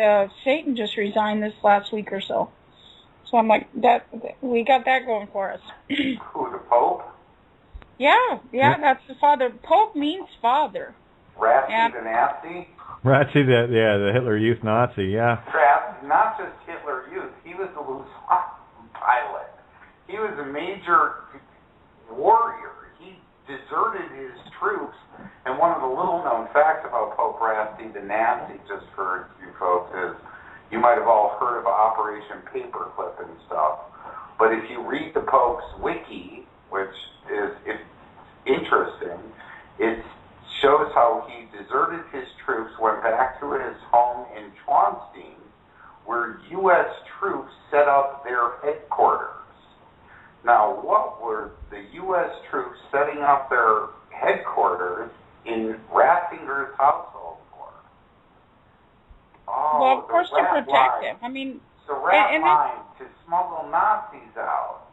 Satan just resigned this last week or so. So I'm like, we got that going for us. Who, the Pope? Yeah, that's the father. Pope means father. Rasty the nasty? Ratsy, the Hitler Youth Nazi, yeah. Not just Hitler Youth. He was the Luftwaffe pilot. He was a major warrior. He deserted his troops. And one of the little-known facts about Pope Ratsy the Nazi, just for you folks, is you might have all heard of Operation Paperclip and stuff. But if you read the Pope's wiki, which is interesting, it shows how he deserted his troops, went back to his home in Traunstein, where U.S. troops set up their headquarters. Now, what were the U.S. troops setting up their headquarters in Ratzinger's household for? Oh, well, of course, to protect him. I mean, the rat line to smuggle Nazis out.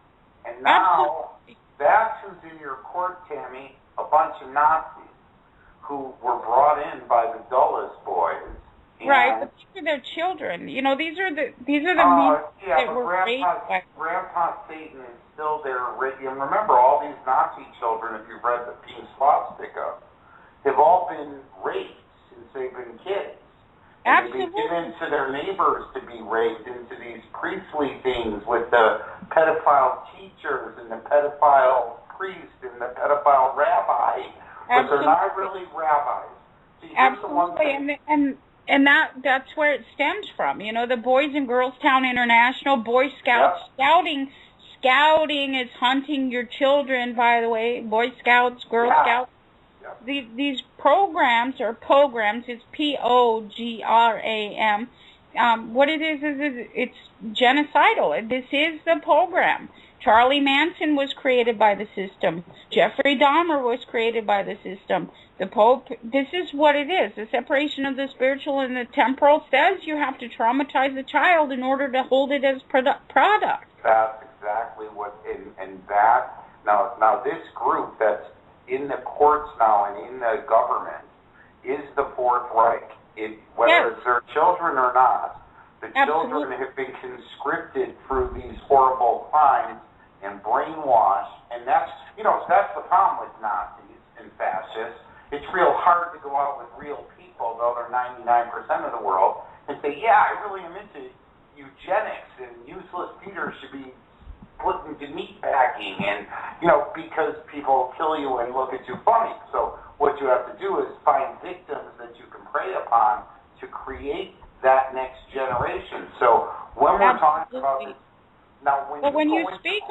And now, that's who's in your court, Tammy, a bunch of Nazis who were brought in by the Dulles boys. Right, but these are their children. You know, these are the men that were raised by. Grandpa Satan is still there. And remember, all these Nazi children, if you've read the Pink Swastika, have all been raped since they've been kids. And Absolutely. they've been given to their neighbors to be raped into these priestly things with the pedophile teachers and the pedophile priest and the pedophile rabbi. But they're not really rabbis. See, Absolutely, and that's where it stems from. You know, the Boys and Girls Town International, Boy Scouts, scouting is hunting your children, by the way. Boy Scouts, Girl Scouts. These programs or programs is POGRAM. What it is it's genocidal. This is the program. Charlie Manson was created by the system. Jeffrey Dahmer was created by the system. The Pope, this is what it is. The separation of the spiritual and the temporal says you have to traumatize the child in order to hold it as product. That's exactly what, and that, now this group that's in the courts now and in the government is the Fourth Reich. Whether it's their children or not, the children have been conscripted through these horrible crimes and brainwashed, and that's the problem with Nazis and fascists. It's real hard to go out with real people, though they're 99% of the world, and say, yeah, I really am into eugenics, and useless Peter should be put into meat packing, and, because people kill you and look at you funny. So what you have to do is find victims that you can prey upon to create that next generation. So when we're talking about this, now when we speak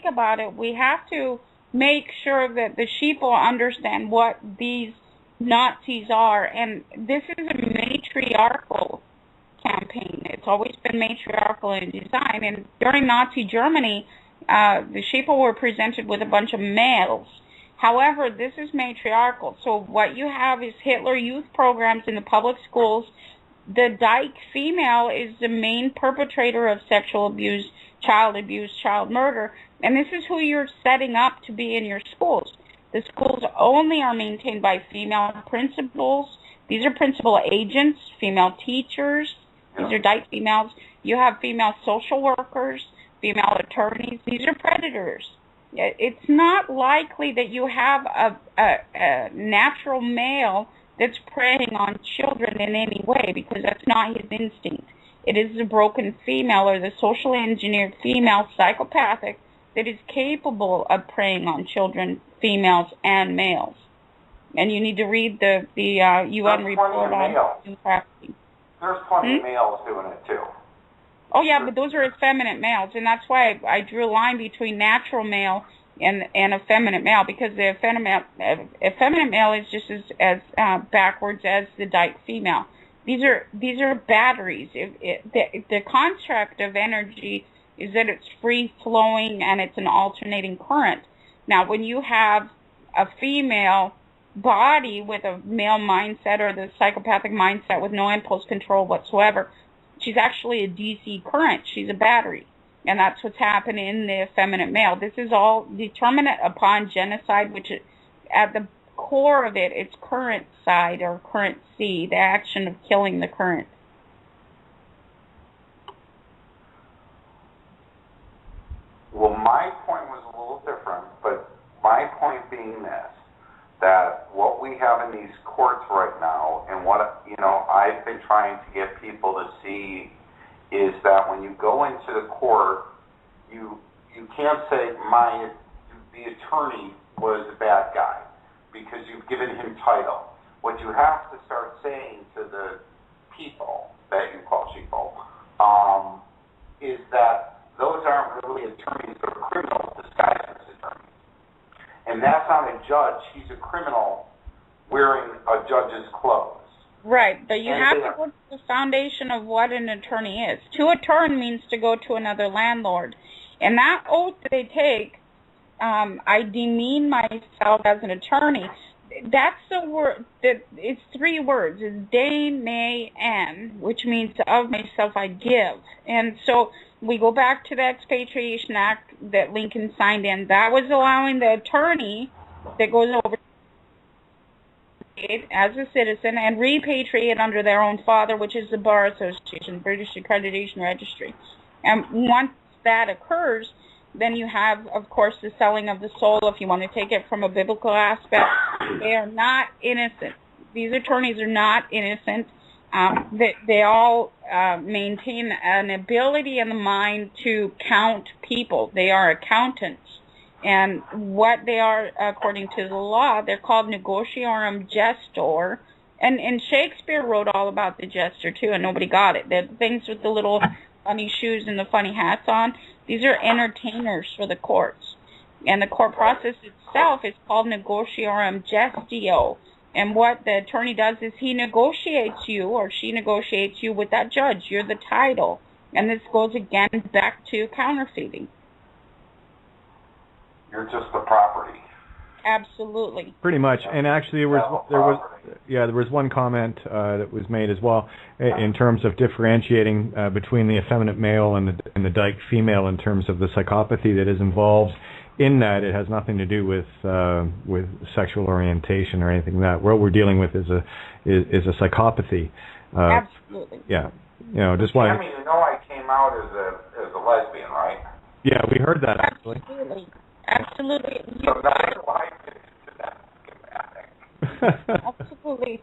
about it, we have to make sure that the sheeple understand what these Nazis are, and this is a matriarchal campaign. It's always been matriarchal in design, and during Nazi Germany, the sheeple were presented with a bunch of males. However, this is matriarchal, so what you have is Hitler Youth programs in the public schools. The dyke female is the main perpetrator of sexual abuse, child murder, and this is who you're setting up to be in your schools. The schools only are maintained by female principals. These are principal agents, female teachers. These are dyke females. You have female social workers, female attorneys. These are predators. It's not likely that you have a natural male that's preying on children in any way, because that's not his instinct. It is the broken female or the socially engineered female psychopathic that is capable of preying on children, females, and males. And you need to read the UN report on human trafficking. There's plenty of males doing it too. Oh yeah, but those are effeminate males, and that's why I drew a line between natural male and effeminate male, because the effeminate male is just as backwards as the dyke female. These are batteries. The construct of energy is that it's free flowing and it's an alternating current. Now, when you have a female body with a male mindset or the psychopathic mindset with no impulse control whatsoever, she's actually a DC current. She's a battery. And that's what's happening in the effeminate male. This is all determined upon genocide, which at the core of it, it's current side or current C, the action of killing the current. Well, my point was a little different, but my point being this, that what we have in these courts right now, and what I've been trying to get people to see, is that when you go into the court, you can't say the attorney was a bad guy because you've given him title. What you have to start saying to the people that you call sheeple is that those aren't really attorneys, they're criminals disguised as attorneys. And that's not a judge, he's a criminal wearing a judge's clothes. Right, but you have to go to the foundation of what an attorney is. To attorn means to go to another landlord. And that oath that they take, I demean myself as an attorney, that's the word, it's 3 words. It's de, me, and, which means of myself I give. And so we go back to the Expatriation Act that Lincoln signed in. That was allowing the attorney that goes over as a citizen and repatriate under their own father, which is the Bar Association, British Accreditation Registry. And once that occurs, then you have, of course, the selling of the soul. If you want to take it from a biblical aspect, they are not innocent. These attorneys are not innocent. They all maintain an ability in the mind to count people. They are accountants. And what they are, according to the law, they're called negotiorum gestor. And Shakespeare wrote all about the jester, too, and nobody got it. The things with the little funny shoes and the funny hats on, these are entertainers for the courts. And the court process itself is called negotiorum gestio. And what the attorney does is he negotiates you, or she negotiates you with that judge. You're the title. And this goes again back to counterfeiting. You're just the property. Absolutely. Pretty much. And actually there was one comment that was made as well in terms of differentiating between the effeminate male and the dyke female in terms of the psychopathy that is involved in that. It has nothing to do with sexual orientation or anything like that. What we're dealing with is a psychopathy. Absolutely. Yeah. Just why. I mean, I came out as a lesbian, right? Yeah, we heard that actually. Absolutely. So now your life is that schematic. Absolutely.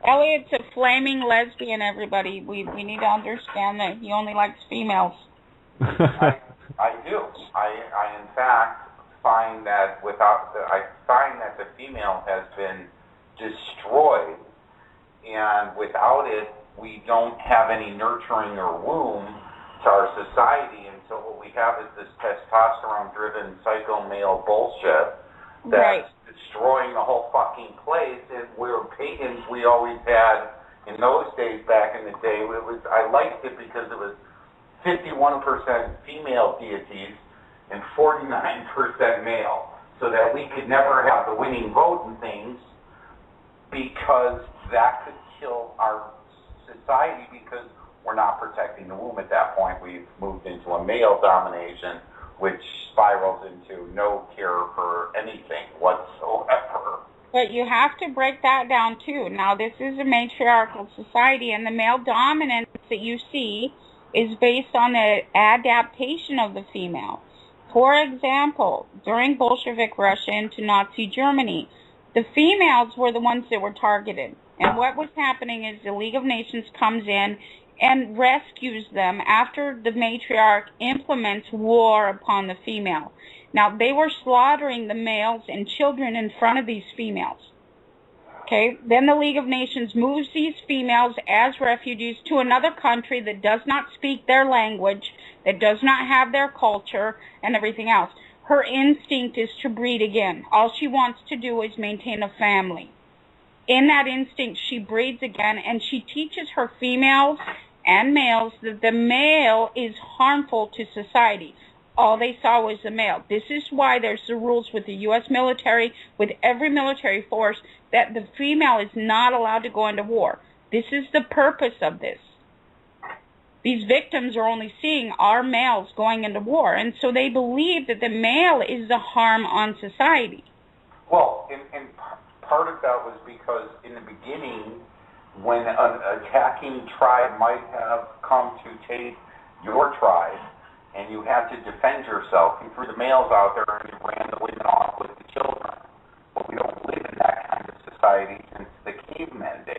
Elliot's a flaming lesbian, everybody. We need to understand that he only likes females. I do. I in fact find that the female has been destroyed, and without it, we don't have any nurturing or womb to our society. And so what we have is this testosterone-driven psycho-male bullshit that's destroying the whole fucking place. And we're pagans. We always had, in those days back in the day, I liked it because it was 51% female deities and 49% male, so that we could never have the winning vote and things, because that could kill our society, because we're not protecting the womb at that point. We've moved into a male domination, which spirals into no cure for anything whatsoever. But you have to break that down, too. Now, this is a matriarchal society, and the male dominance that you see is based on the adaptation of the female. For example, during Bolshevik Russia into Nazi Germany, the females were the ones that were targeted. And what was happening is the League of Nations comes in and rescues them after the matriarch implements war upon the female. Now, they were slaughtering the males and children in front of these females. Okay, then the League of Nations moves these females as refugees to another country that does not speak their language, that does not have their culture, and everything else. Her instinct is to breed again. All she wants to do is maintain a family. In that instinct, she breeds again, and she teaches her females and males that the male is harmful to society. All they saw was the male. This is why there's the rules with the U.S. military, with every military force, that the female is not allowed to go into war. This is the purpose of this. These victims are only seeing our males going into war, and so they believe that the male is the harm on society. Well, and part of that was because in the beginning, when an attacking tribe might have come to take your tribe, and you had to defend yourself, you threw the males out there and you ran the women off with the children. But we don't live in that society since the caveman days.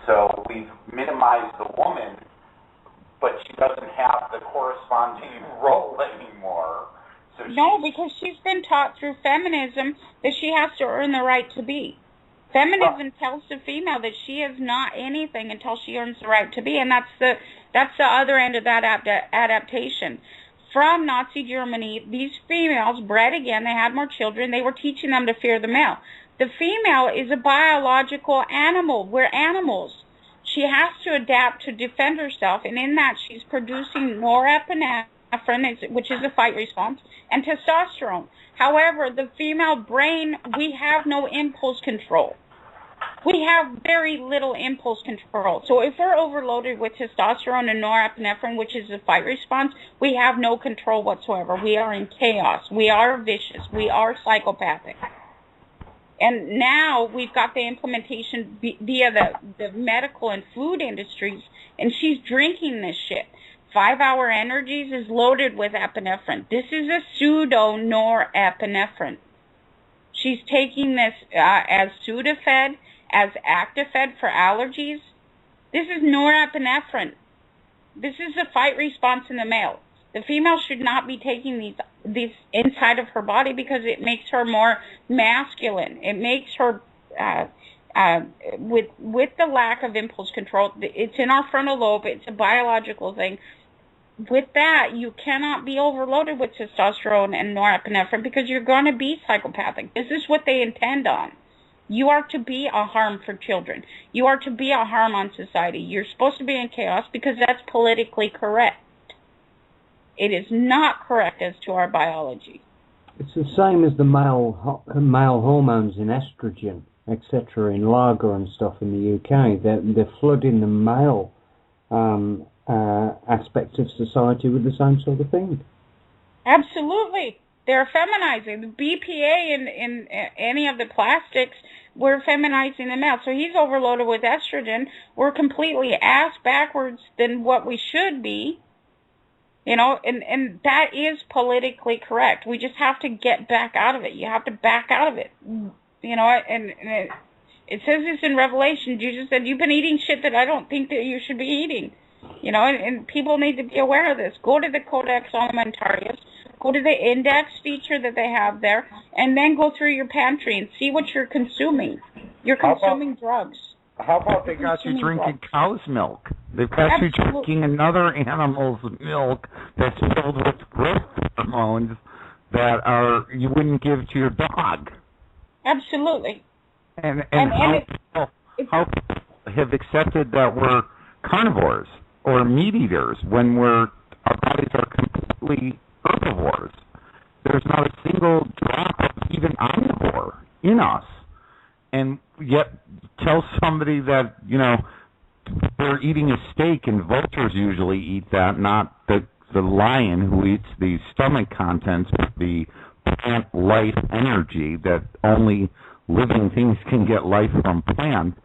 So we've minimized the woman, but she doesn't have the corresponding role anymore. So no, because she's been taught through feminism that she has to earn the right to be. Feminism tells the female that she is not anything until she earns the right to be, and that's the other end of that adaptation. From Nazi Germany, these females bred again, they had more children, they were teaching them to fear the male. The female is a biological animal. We're animals. She has to adapt to defend herself, and in that she's producing norepinephrine, which is a fight response, and testosterone. However, the female brain, we have no impulse control. We have very little impulse control. So if we're overloaded with testosterone and norepinephrine, which is a fight response, we have no control whatsoever. We are in chaos. We are vicious. We are psychopathic. And now we've got the implementation via the medical and food industries, and she's drinking this shit. 5-Hour Energies is loaded with epinephrine. This is a pseudo-norepinephrine. She's taking this as Sudafed, as Actifed for allergies. This is norepinephrine. This is a fight response in the male. The female should not be taking these inside of her body because it makes her more masculine. It makes her, with the lack of impulse control, it's in our frontal lobe, it's a biological thing. With that, you cannot be overloaded with testosterone and norepinephrine because you're going to be psychopathic. This is what they intend on. You are to be a harm for children. You are to be a harm on society. You're supposed to be in chaos because that's politically correct. It is not correct as to our biology. It's the same as the male hormones in estrogen, etc., in lager and stuff in the UK. They're flooding the male aspect of society with the same sort of thing. Absolutely. They're feminizing. The BPA in any of the plastics, we're feminizing the male. So he's overloaded with estrogen. We're completely ass backwards than what we should be. You know, and that is politically correct. We just have to get back out of it. You have to back out of it. You know, and it says this in Revelation. Jesus said, you've been eating shit that I don't think that you should be eating. You know, and people need to be aware of this. Go to the Codex Alimentarius, go to the index feature that they have there, and then go through your pantry and see what you're consuming. You're consuming drugs. How about they got you drinking cow's milk? They've got you drinking another animal's milk that's filled with growth hormones that you wouldn't give to your dog. Absolutely. And how people have accepted that we're carnivores or meat eaters when our bodies are completely herbivores. There's not a single drop of even omnivore in us. And yet tell somebody that, you know, they're eating a steak, and vultures usually eat that, not the lion who eats the stomach contents with the plant life energy that only living things can get life from plants.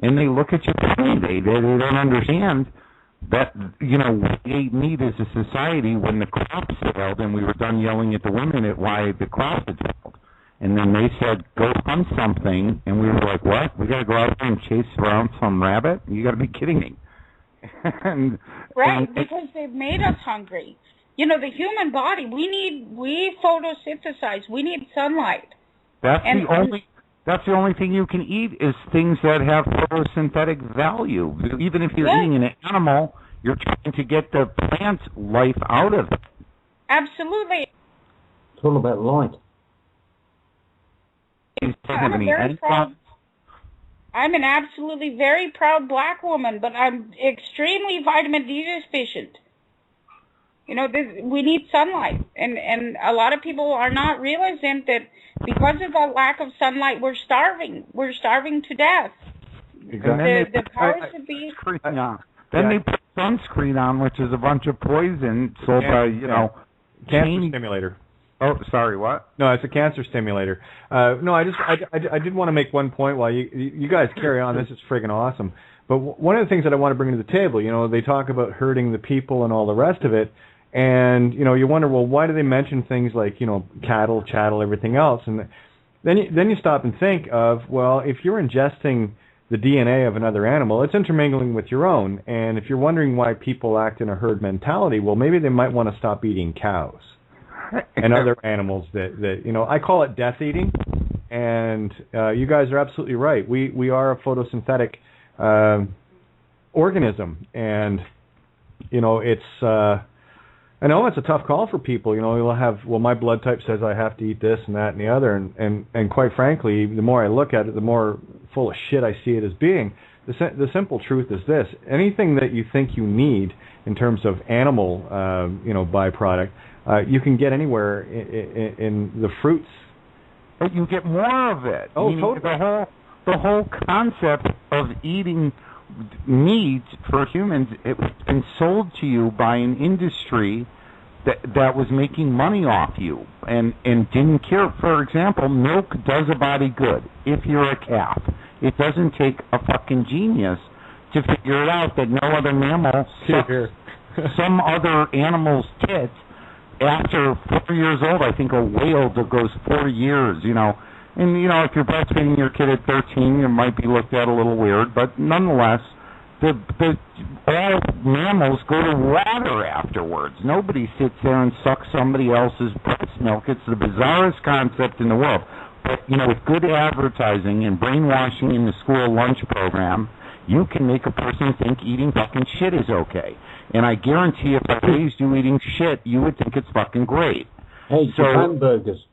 And they look at you funny. They don't understand that, you know, we ate meat as a society when the crops failed, and we were done yelling at the women at why the crops had failed. And then they said, go hunt something. And we were like, what? We got to go out there and chase around some rabbit? You got to be kidding me. Because they've made us hungry. You know, the human body, we photosynthesize. We need sunlight. That's the only thing you can eat is things that have photosynthetic value. Even if you're eating an animal, you're trying to get the plant life out of it. Absolutely. It's all about light. I'm an absolutely very proud black woman, but I'm extremely vitamin D deficient. You know, we need sunlight, and a lot of people are not realizing that because of the lack of sunlight, we're starving. We're starving to death. Exactly. The powers that be. Then they put sunscreen on, which is a bunch of poison sold by, you know, cancer stimulator. Oh, sorry, what? No, it's a cancer stimulator. No, I did want to make one point while you guys carry on. This is friggin' awesome. But one of the things that I want to bring to the table, you know, they talk about hurting the people and all the rest of it, and, you know, you wonder, well, why do they mention things like, you know, cattle, chattel, everything else? And then you stop and think of, well, if you're ingesting the DNA of another animal, it's intermingling with your own. And if you're wondering why people act in a herd mentality, well, maybe they might want to stop eating cows and other animals that I call it death eating. And you guys are absolutely right. We are a photosynthetic organism, and it's I know it's a tough call for people. You'll have, well, my blood type says I have to eat this and that and the other, and quite frankly, the more I look at it, the more full of shit I see it as being. The simple truth is this: anything that you think you need in terms of animal, byproduct, you can get anywhere in the fruits. But you get more of it. Oh, totally. The whole concept of eating meat for humans, it's been sold to you by an industry that was making money off you and didn't care. For example, milk does a body good if you're a calf. It doesn't take a fucking genius to figure it out that no other mammal sucks some other animal's tit after 4 years old. I think a whale that goes 4 years, And, if you're breastfeeding your kid at 13, you might be looked at a little weird, but nonetheless, all mammals go to water afterwards. Nobody sits there and sucks somebody else's breast milk. It's the bizarrest concept in the world. But, with good advertising and brainwashing in the school lunch program, you can make a person think eating fucking shit is okay. And I guarantee if I raised you eating shit, you would think it's fucking great. Hey, hamburgers.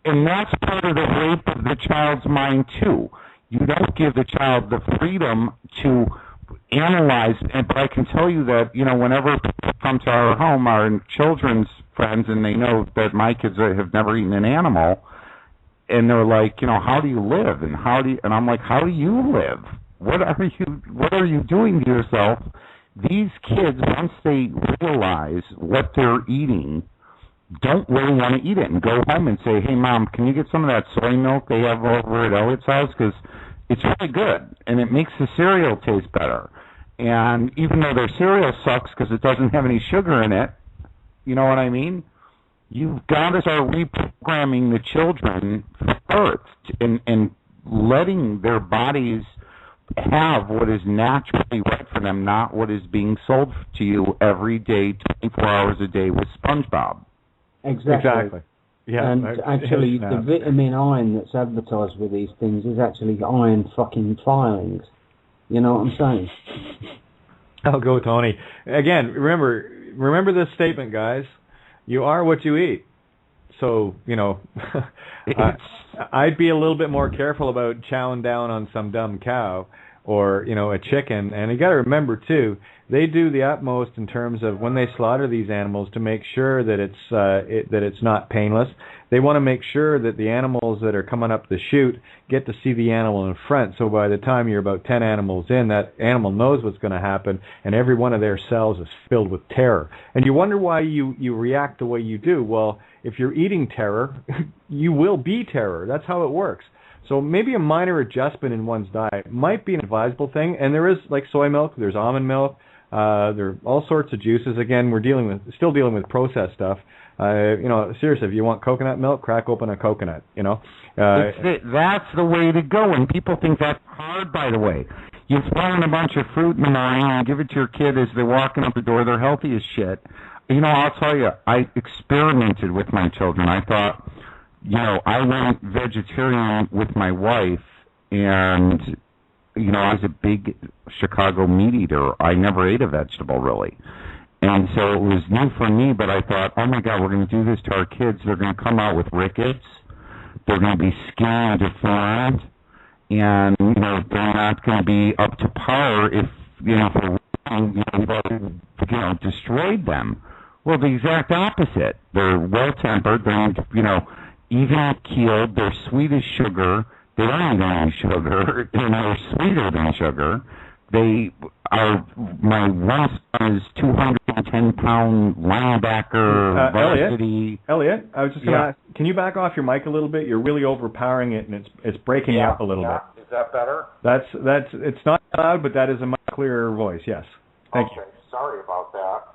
And that's part of the rape of the child's mind, too. You don't give the child the freedom to analyze. But I can tell you that, whenever people come to our home, our children's friends, and they know that my kids have never eaten an animal, and they're like, how do you live? And I'm like, how do you live? What are you doing to yourself? These kids, once they realize what they're eating, don't really want to eat it and go home and say, hey, Mom, can you get some of that soy milk they have over at Elliot's house? Because it's really good, and it makes the cereal taste better. And even though their cereal sucks because it doesn't have any sugar in it, you know what I mean? You've got to start reprogramming the children first and letting their bodies have what is naturally right for them, not what is being sold to you every day, 24 hours a day with SpongeBob. Exactly. Yeah. And actually, the vitamin iron that's advertised with these things is actually iron fucking filings. You know what I'm saying? I'll go, Tony. Again, remember this statement, guys. You are what you eat. So, I'd be a little bit more careful about chowing down on some dumb cow or, a chicken. And you got to remember, too, they do the utmost in terms of when they slaughter these animals to make sure that it's not painless. They want to make sure that the animals that are coming up the chute get to see the animal in front. So by the time you're about 10 animals in, that animal knows what's going to happen, and every one of their cells is filled with terror. And you wonder why you react the way you do. Well, if you're eating terror, you will be terror. That's how it works. So maybe a minor adjustment in one's diet might be an advisable thing. And there is, like soy milk, there's almond milk, there are all sorts of juices. Again, we're still dealing with processed stuff. Seriously, if you want coconut milk, crack open a coconut, That's the way to go, and people think that's hard, by the way. You throw in a bunch of fruit in the morning and give it to your kid as they're walking out the door. They're healthy as shit. I'll tell you, I experimented with my children. I thought, I went vegetarian with my wife, and, I was a big Chicago meat eater. I never ate a vegetable, really. And so it was new for me, but I thought, oh, my God, we're going to do this to our kids. They're going to come out with rickets. They're going to be skinny and deformed. And, they're not going to be up to par if, destroyed them. Well, the exact opposite. They're well-tempered. They're, even-keeled. They're sweet as sugar. They don't eat any sugar. They're sweeter than sugar. My one son is 210-pound linebacker, varsity. Elliot, I was just going to ask, can you back off your mic a little bit? You're really overpowering it, and it's breaking up a little bit. Is that better? It's not loud, but that is a much clearer voice, yes. Thank you. Sorry about that.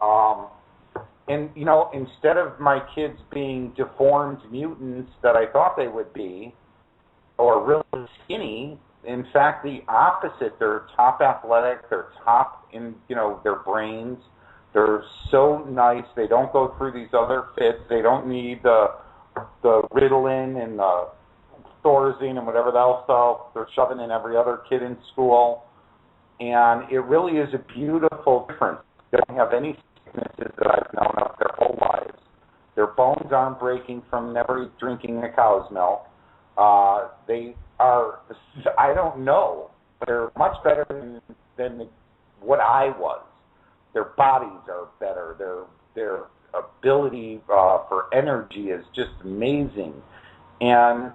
And, instead of my kids being deformed mutants that I thought they would be, or really skinny. In fact, the opposite. They're top athletic. They're top in, their brains. They're so nice. They don't go through these other fits. They don't need the Ritalin and the Thorazine and whatever else they're shoving in every other kid in school. And it really is a beautiful difference. They don't have any sicknesses that I've known of their whole lives. Their bones aren't breaking from never drinking a cow's milk. They are, I don't know, but they're much better than what I was. Their bodies are better. Their ability for energy is just amazing. And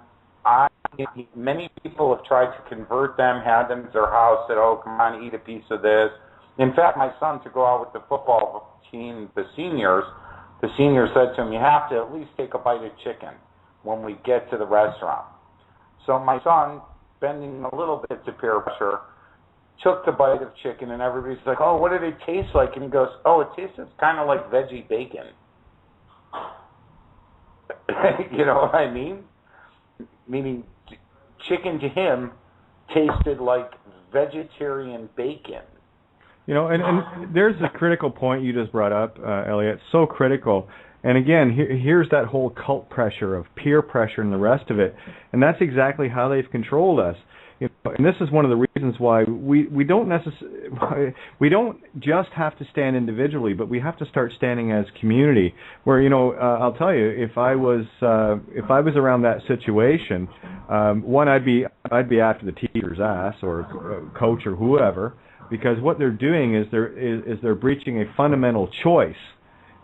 many people have tried to convert them, had them at their house, said, oh, come on, eat a piece of this. In fact, my son, to go out with the football team, the seniors said to him, you have to at least take a bite of chicken when we get to the restaurant. So my son, bending a little bit to peer pressure, took the bite of chicken, and everybody's like, oh, what did it taste like? And he goes, oh, it tastes kind of like veggie bacon. You know what I mean? Meaning chicken to him tasted like vegetarian bacon. And there's a critical point you just brought up, Elliot, so critical. And again, here's that whole cult pressure of peer pressure and the rest of it. And that's exactly how they've controlled us. And this is one of the reasons why we don't just have to stand individually, but we have to start standing as community. Where I'll tell you, if I was around that situation, one, I'd be after the teacher's ass or coach or whoever, because what they're doing is they're breaching a fundamental choice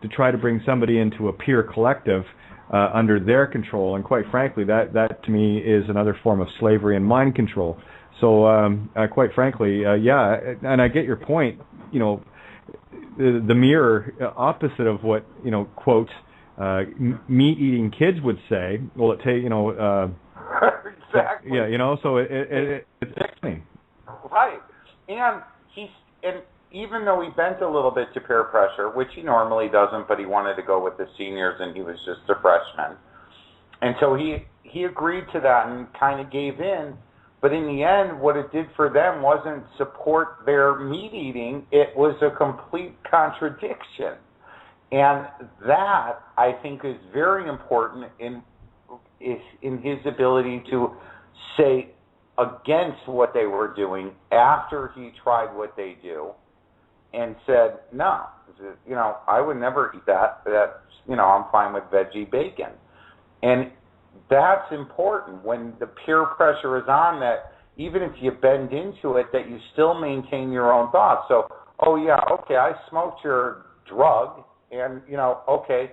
to try to bring somebody into a peer collective under their control, and quite frankly, that to me is another form of slavery and mind control. So, quite frankly, yeah, and I get your point. The mirror opposite of what quote meat-eating kids would say. Well, it take exactly. Yeah, so it's interesting. Right, and even though he bent a little bit to peer pressure, which he normally doesn't, but he wanted to go with the seniors and he was just a freshman. And so he agreed to that and kind of gave in. But in the end, what it did for them wasn't support their meat eating. It was a complete contradiction. And that, I think, is very important in his ability to say against what they were doing after he tried what they do. And said, no, I would never eat that. I'm fine with veggie bacon. And that's important when the peer pressure is on, that even if you bend into it, that you still maintain your own thoughts. So, oh yeah, okay, I smoked your drug, and, okay,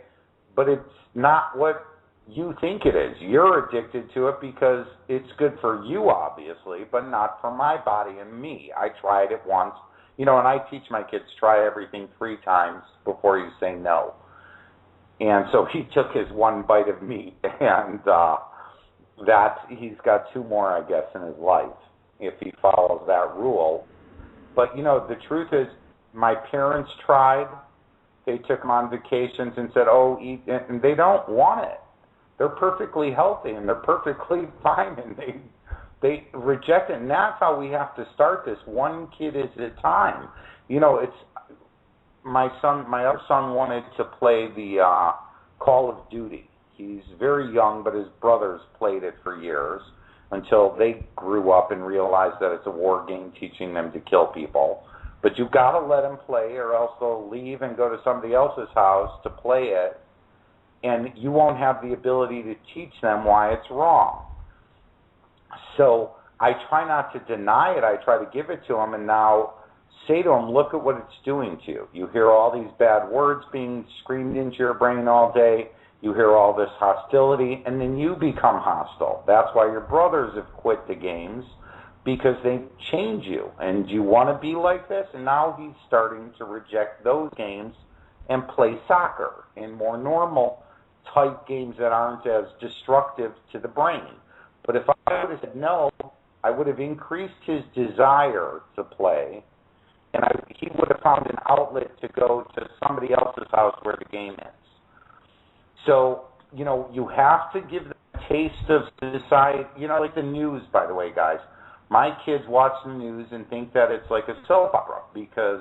but it's not what you think it is. You're addicted to it because it's good for you, obviously, but not for my body and me. I tried it once. And I teach my kids, try everything 3 times before you say no. And so he took his one bite of meat, and that he's got 2 more, I guess, in his life if he follows that rule. But, the truth is, my parents tried. They took him on vacations and said, oh, eat, and they don't want it. They're perfectly healthy, and they're perfectly fine, and they reject it, and that's how we have to start this, one kid at a time. It's my other son wanted to play the Call of Duty. He's very young, but his brothers played it for years until they grew up and realized that it's a war game teaching them to kill people. But you've got to let them play, or else they'll leave and go to somebody else's house to play it, and you won't have the ability to teach them why it's wrong. So I try not to deny it. I try to give it to them and now say to them, look at what it's doing to you. You hear all these bad words being screamed into your brain all day. You hear all this hostility, and then you become hostile. That's why your brothers have quit the games, because they change you. And you want to be like this? And now he's starting to reject those games and play soccer and more normal type games that aren't as destructive to the brain. But if I would have said no, I would have increased his desire to play, and he would have found an outlet to go to somebody else's house where the game is. So, you have to give them a taste of society, like the news, by the way, guys. My kids watch the news and think that it's like a soap opera because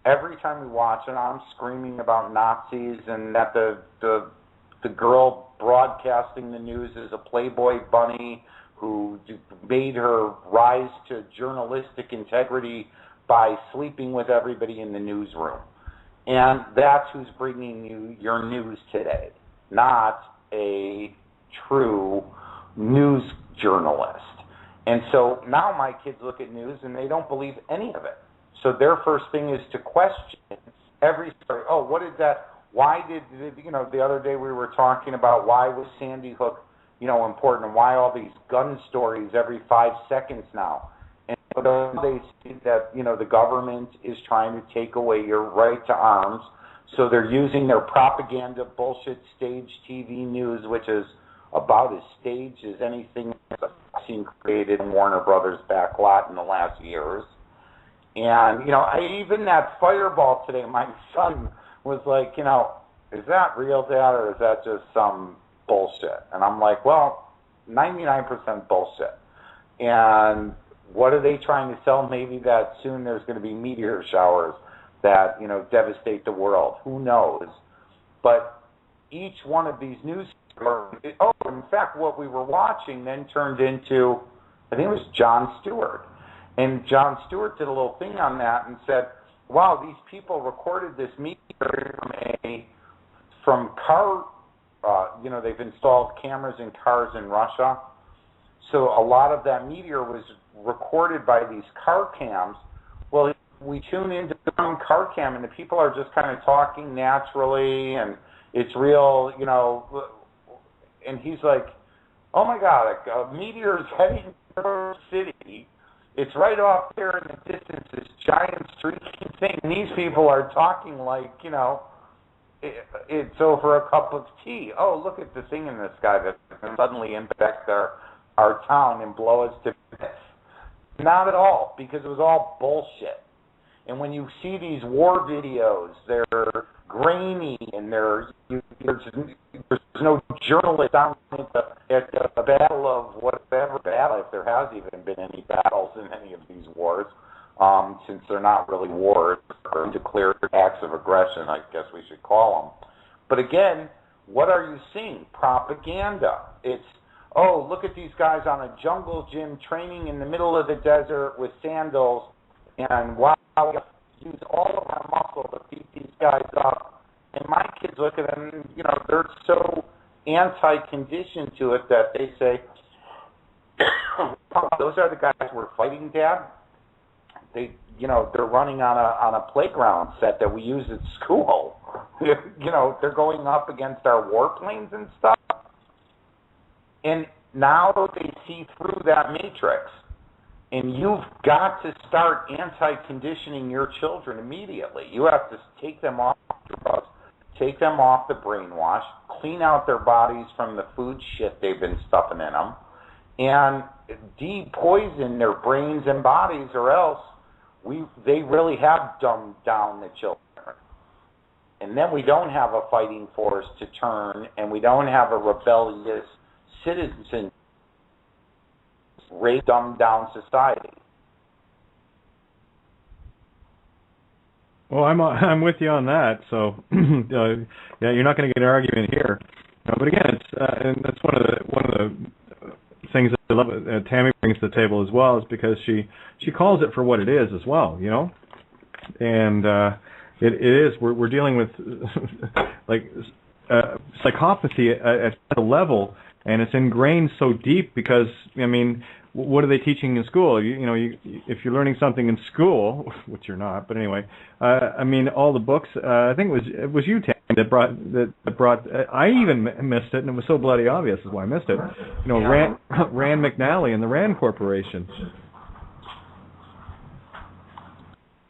every time we watch it, I'm screaming about Nazis and that the girl broadcasting the news is a Playboy bunny who made her rise to journalistic integrity by sleeping with everybody in the newsroom. And that's who's bringing you your news today, not a true news journalist. And so now my kids look at news and they don't believe any of it. So their first thing is to question every story. Oh, what is that? Why did, the other day we were talking about why was Sandy Hook, important, and why all these gun stories every 5 seconds now. And they see that, the government is trying to take away your right to arms. So they're using their propaganda, bullshit, stage TV news, which is about as staged as anything I've seen created in Warner Brothers backlot in the last years. And, even that fireball today, my son was like, is that real, Dad, or is that just some bullshit? And I'm like, well, 99% bullshit. And what are they trying to sell? Maybe that soon there's going to be meteor showers that, devastate the world. Who knows? But each one of these news stories, in fact, what we were watching then turned into, I think it was Jon Stewart. And Jon Stewart did a little thing on that and said, wow, these people recorded this meteor from car, they've installed cameras in cars in Russia. So a lot of that meteor was recorded by these car cams. Well, we tune into one car cam and the people are just kind of talking naturally and it's real, and he's like, oh my God, a meteor's heading to our city. It's right off there in the distance, this giant streaking thing. And these people are talking like, it's over a cup of tea. Oh, look at the thing in the sky that can suddenly impact our town and blow us to bits. Not at all, because it was all bullshit. And when you see these war videos, they're grainy and there's no journalist down at the battle of whatever battle, if there has even been any battles in any of these wars, since they're not really wars or declared acts of aggression, I guess we should call them. But again, what are you seeing? Propaganda. It's, oh, look at these guys on a jungle gym training in the middle of the desert with sandals, and wow, we use all of our muscle to beat these guys up. And my kids look at them, and, they're so anti-conditioned to it that they say, those are the guys we're fighting, Dad. They're running on a playground set that we use at school. They're going up against our warplanes and stuff. And now they see through that matrix. And you've got to start anti-conditioning your children immediately. You have to take them off the drugs, take them off the brainwash, clean out their bodies from the food shit they've been stuffing in them, and de-poison their brains and bodies, or else they really have dumbed down the children. And then we don't have a fighting force to turn, and we don't have a rebellious citizen dumbed down society. Well, I'm with you on that. So, yeah, you're not going to get an argument here. But again, it's and that's one of the things that I love Tammy brings to the table as well, is because she calls it for what it is as well, and it is we're dealing with like psychopathy at a level. And it's ingrained so deep because, what are they teaching in school? If you're learning something in school, which you're not, but anyway, all the books. I think it was you, Tam, that brought. I even missed it, and it was so bloody obvious is why I missed it. Rand McNally and the Rand Corporation.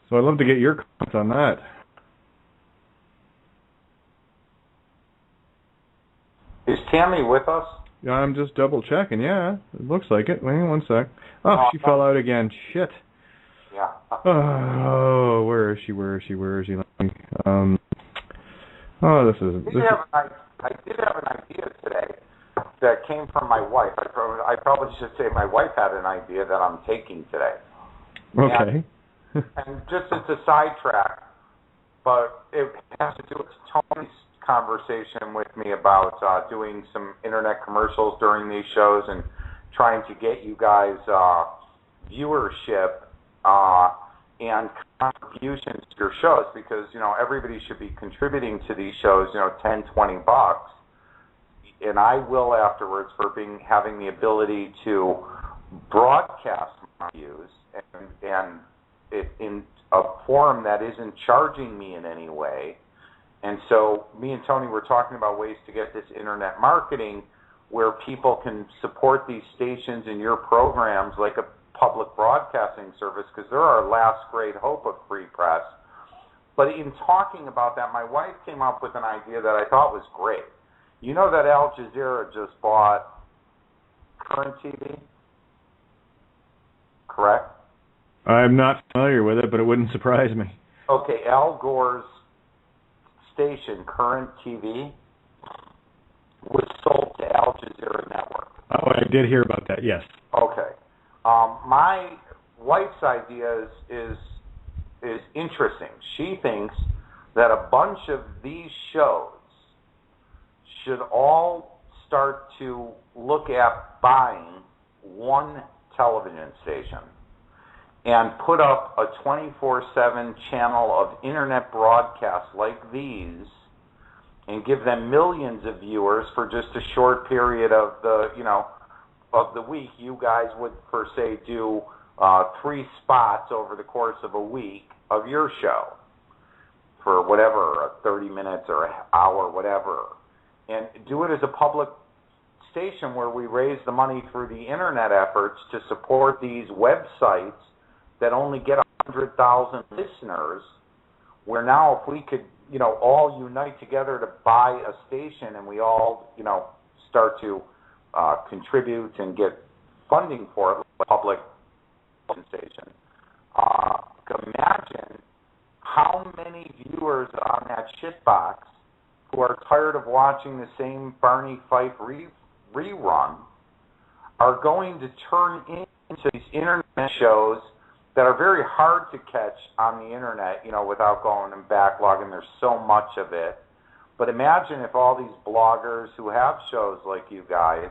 So I'd love to get your comments on that. Is Tammy with us? Yeah, I'm just double checking. Yeah, it looks like it. Wait one sec. Oh, she fell out again. Shit. Yeah. Oh, where is she? Oh, this is. I did have an idea today that came from my wife. I probably should say my wife had an idea that I'm taking today. Okay. And just as a sidetrack, but it has to do with Tony's conversation with me about doing some internet commercials during these shows and trying to get you guys viewership and contributions to your shows, because everybody should be contributing to these shows, $10-20, and I will afterwards for having the ability to broadcast my views and it in a forum that isn't charging me in any way. And so me and Tony were talking about ways to get this internet marketing where people can support these stations and your programs like a public broadcasting service, because they're our last great hope of free press. But in talking about that, my wife came up with an idea that I thought was great. You know that Al Jazeera just bought Current TV, correct? I'm not familiar with it, but it wouldn't surprise me. Okay, Al Gore's station, Current TV, was sold to Al Jazeera Network. Oh, I did hear about that, yes. Okay. My wife's idea is interesting. She thinks that a bunch of these shows should all start to look at buying one television station and put up a 24/7 channel of internet broadcasts like these and give them millions of viewers for just a short period of the week. You guys would, per se, do 3 spots over the course of a week of your show for whatever, 30 minutes or an hour, whatever, and do it as a public station where we raise the money through the internet efforts to support these websites that only get 100,000 listeners, where now if we could, all unite together to buy a station and we all, start to contribute and get funding for it, like a public station, imagine how many viewers on that shitbox who are tired of watching the same Barney Fife rerun are going to turn into these internet shows that are very hard to catch on the internet, without going and backlogging. There's so much of it. But imagine if all these bloggers who have shows like you guys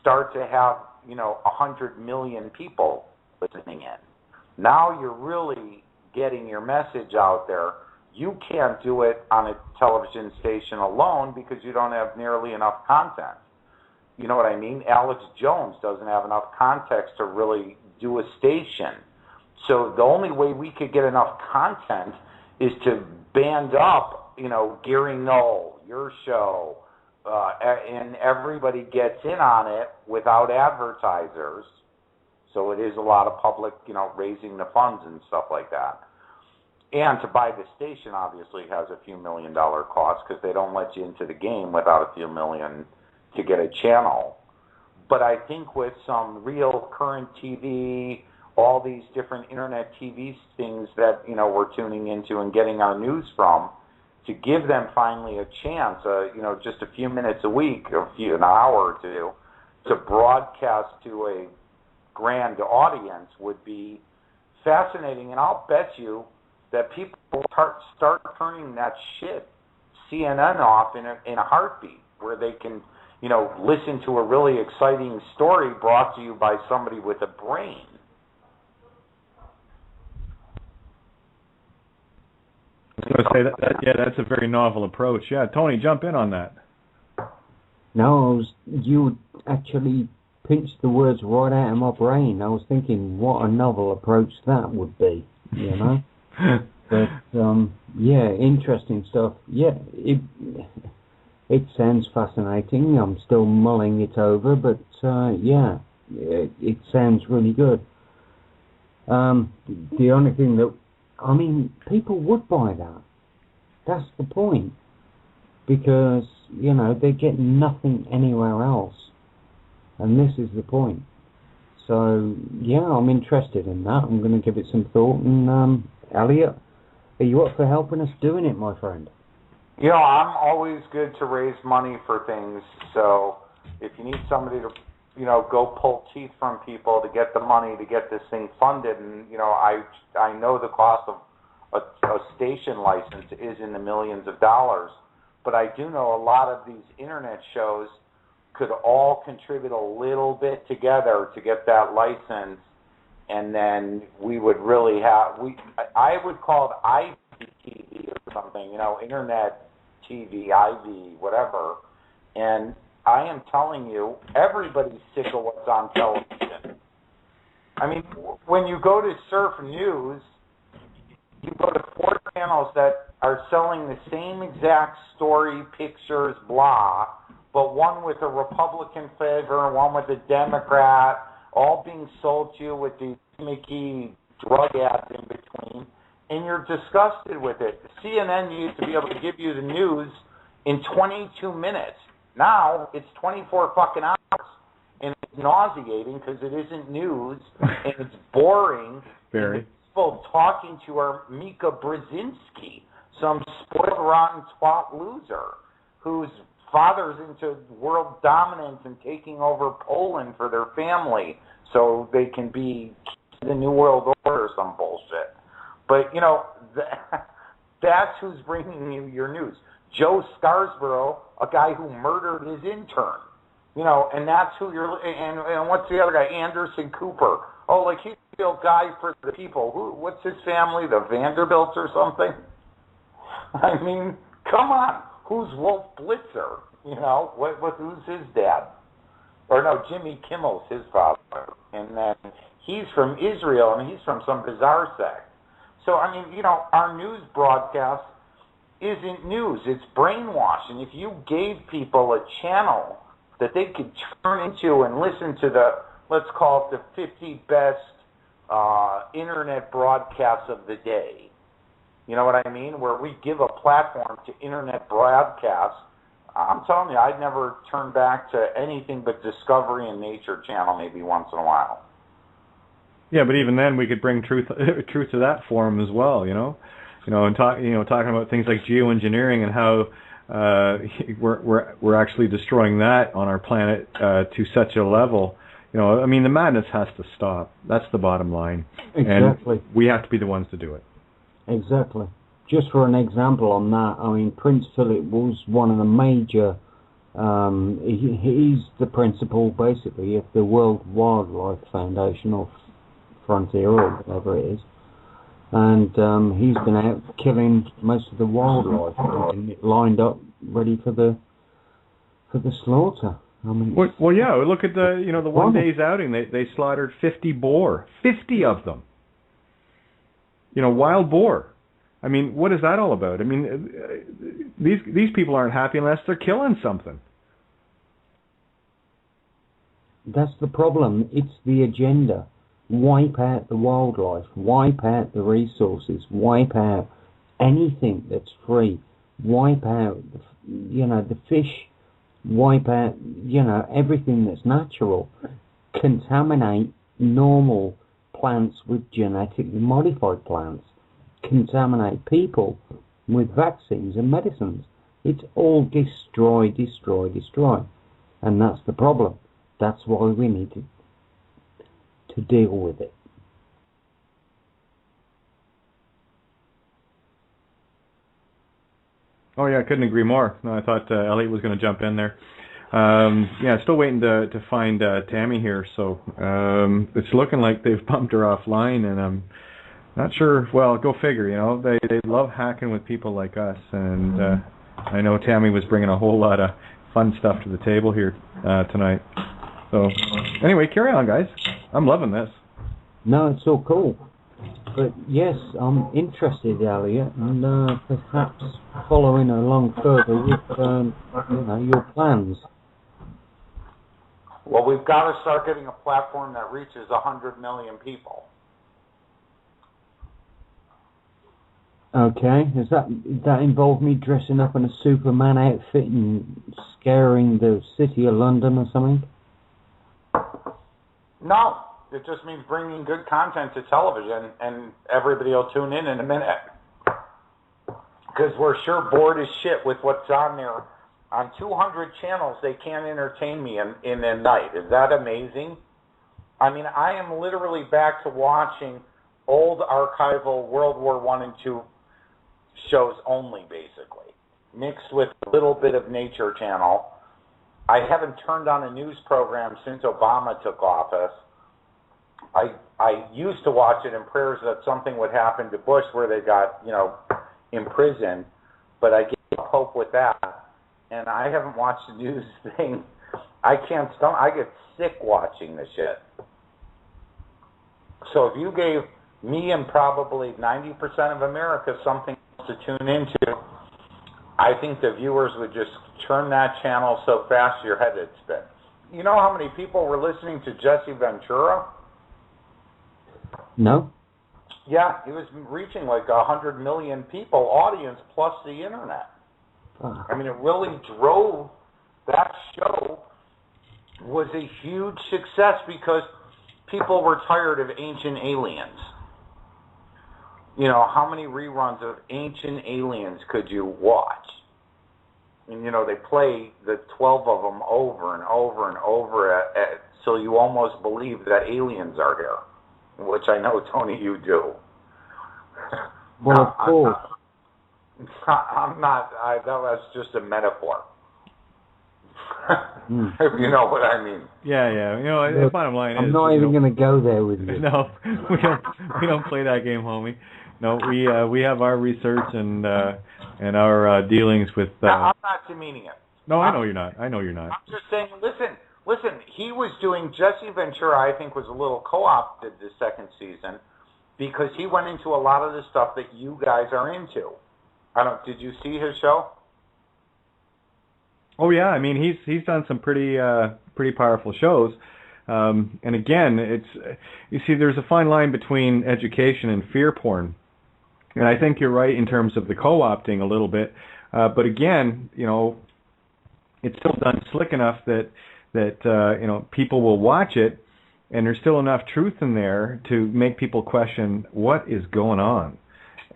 start to have, 100 million people listening in. Now you're really getting your message out there. You can't do it on a television station alone because you don't have nearly enough content. You know what I mean? Alex Jones doesn't have enough context to really do a station. So the only way we could get enough content is to band up, Gary Knoll, your show, and everybody gets in on it without advertisers. So it is a lot of public, raising the funds and stuff like that. And to buy the station obviously has a few $1 million cost, because they don't let you into the game without a few million to get a channel. But I think with some real Current TV, all these different internet TV things that, we're tuning into and getting our news from, to give them finally a chance, just a few minutes a week, an hour or two, to broadcast to a grand audience would be fascinating. And I'll bet you that people will start turning that shit CNN off in a heartbeat, where they can, listen to a really exciting story brought to you by somebody with a brain. I was going to say that's a very novel approach. Yeah, Tony, jump in on that. No, you actually pinched the words right out of my brain. I was thinking what a novel approach that would be, But yeah, interesting stuff. Yeah, it sounds fascinating. I'm still mulling it over, but yeah, it sounds really good. The only thing that, people would buy that. That's the point. Because, they get nothing anywhere else. And this is the point. So, yeah, I'm interested in that. I'm going to give it some thought. And, Elliot, are you up for helping us doing it, my friend? I'm always good to raise money for things. So if you need somebody to, go pull teeth from people to get the money to get this thing funded, and I know the cost of a station license is in the millions of dollars, but I do know a lot of these internet shows could all contribute a little bit together to get that license, and then we would really have, I would call it IVTV or something, internet TV, IV, whatever. And I am telling you, everybody's sick of what's on television. I mean, when you go to surf news, you go to 4 channels that are selling the same exact story, pictures, blah, but one with a Republican flavor, one with a Democrat, all being sold to you with these gimmicky drug ads in between, and you're disgusted with it. CNN used to be able to give you the news in 22 minutes. Now it's 24 fucking hours, and it's nauseating because it isn't news, and it's boring. Very. People talking to our Mika Brzezinski, some spoiled, rotten twat loser, whose father's into world dominance and taking over Poland for their family so they can be the New World Order or some bullshit. But, that's who's bringing you your news. Joe Scarborough, a guy who murdered his intern, and that's who you're, and what's the other guy, Anderson Cooper. Oh, like he's a guy for the people. What's his family, the Vanderbilts or something? I mean, come on. Who's Wolf Blitzer? Who's his dad? Or no, Jimmy Kimmel's his father. And then he's from Israel, and he's from some bizarre sect. So, I mean, our news broadcast isn't news. It's brainwash. And if you gave people a channel that they could turn into and listen to the, let's call it the 50 best internet broadcasts of the day, you know what I mean? Where we give a platform to internet broadcasts. I'm telling you, I'd never turn back to anything but Discovery and Nature Channel maybe once in a while. Yeah, but even then we could bring truth to that forum as well, and talking about things like geoengineering and how we're actually destroying that on our planet to such a level. I mean, the madness has to stop. That's the bottom line. Exactly. And we have to be the ones to do it. Exactly. Just for an example on that, I mean, Prince Philip was one of the major, he's the principal, basically, of the World Wildlife Foundation, or Frontier, or whatever it is. And he's been out killing most of the wildlife, and it lined up, ready for the slaughter. I mean, well, yeah. Look at the the one day's outing. They slaughtered 50 boar, 50 of them. Wild boar. I mean, what is that all about? I mean, these people aren't happy unless they're killing something. That's the problem. It's the agenda. Wipe out the wildlife. Wipe out the resources. Wipe out anything that's free. Wipe out, the fish. Wipe out, everything that's natural. Contaminate normal plants with genetically modified plants. Contaminate people with vaccines and medicines. It's all destroy, destroy, destroy. And that's the problem. That's why we need to deal with it. Oh yeah, I couldn't agree more. No, I thought Elliot was going to jump in there. Still waiting to find Tammy here. So it's looking like they've bumped her offline, and I'm not sure. Well, go figure. They love hacking with people like us, and I know Tammy was bringing a whole lot of fun stuff to the table here tonight. So anyway, carry on, guys. I'm loving this. No, it's all cool. But yes, I'm interested, Elliot, and perhaps following along further with your plans. Well, we've got to start getting a platform that reaches 100 million people. Okay, does that involve me dressing up in a Superman outfit and scaring the city of London or something? No, it just means bringing good content to television, and everybody will tune in a minute. Because we're sure bored as shit with what's on there On 200 channels, they can't entertain me in a night. Is that amazing? I mean, I am literally back to watching old archival World War I and II shows only, basically, mixed with a little bit of Nature Channel. I haven't turned on a news program since Obama took office. I used to watch it in prayers that something would happen to Bush where they got, imprisoned, but I gave up hope with that, and I haven't watched the news thing. I can't stomach. I get sick watching the shit. So if you gave me and probably 90% of America something to tune into, I think the viewers would just turn that channel so fast your head would spin. You know how many people were listening to Jesse Ventura? No. Yeah, he was reaching like 100 million people, audience plus the internet. I mean, it really drove, that show was a huge success because people were tired of Ancient Aliens. How many reruns of Ancient Aliens could you watch? And, they play the 12 of them over and over and over so you almost believe that aliens are here, which I know, Tony, you do. Well, of course. I'm not, that was just a metaphor. If you know what I mean. Yeah. The bottom line is, I'm not even going to go there with you. No, we don't play that game, homie. No, we have our research and our dealings with. I'm not demeaning it. No, I know you're not. I'm just saying. Listen. He was doing Jesse Ventura. I think was a little co-opted this second season because he went into a lot of the stuff that you guys are into. Did you see his show? Oh yeah, I mean he's done some pretty powerful shows, and again, you see there's a fine line between education and fear porn, and I think you're right in terms of the co-opting a little bit, but again, it's still done slick enough that people will watch it, and there's still enough truth in there to make people question what is going on,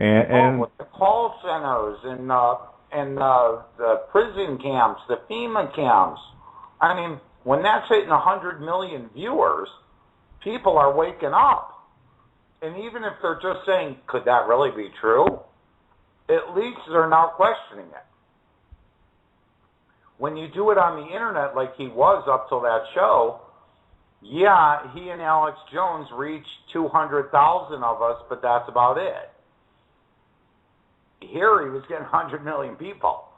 and the call centers and the prison camps, the FEMA camps. I mean, when that's hitting 100 million viewers, people are waking up. And even if they're just saying, could that really be true? At least they're now questioning it. When you do it on the internet like he was up till that show, yeah, he and Alex Jones reached 200,000 of us, but that's about it. Here he was getting 100 million people.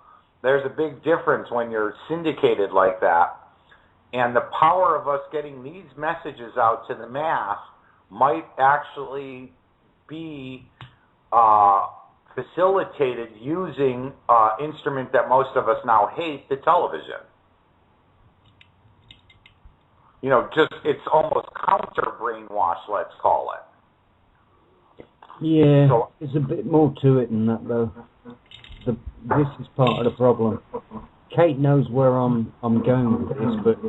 There's a big difference when you're syndicated like that. And the power of us getting these messages out to the mass might actually be facilitated using an instrument that most of us now hate, the television. It's almost counter-brainwash, let's call it. Yeah, there's a bit more to it than that, though. This is part of the problem. Kate knows where I'm going with this, but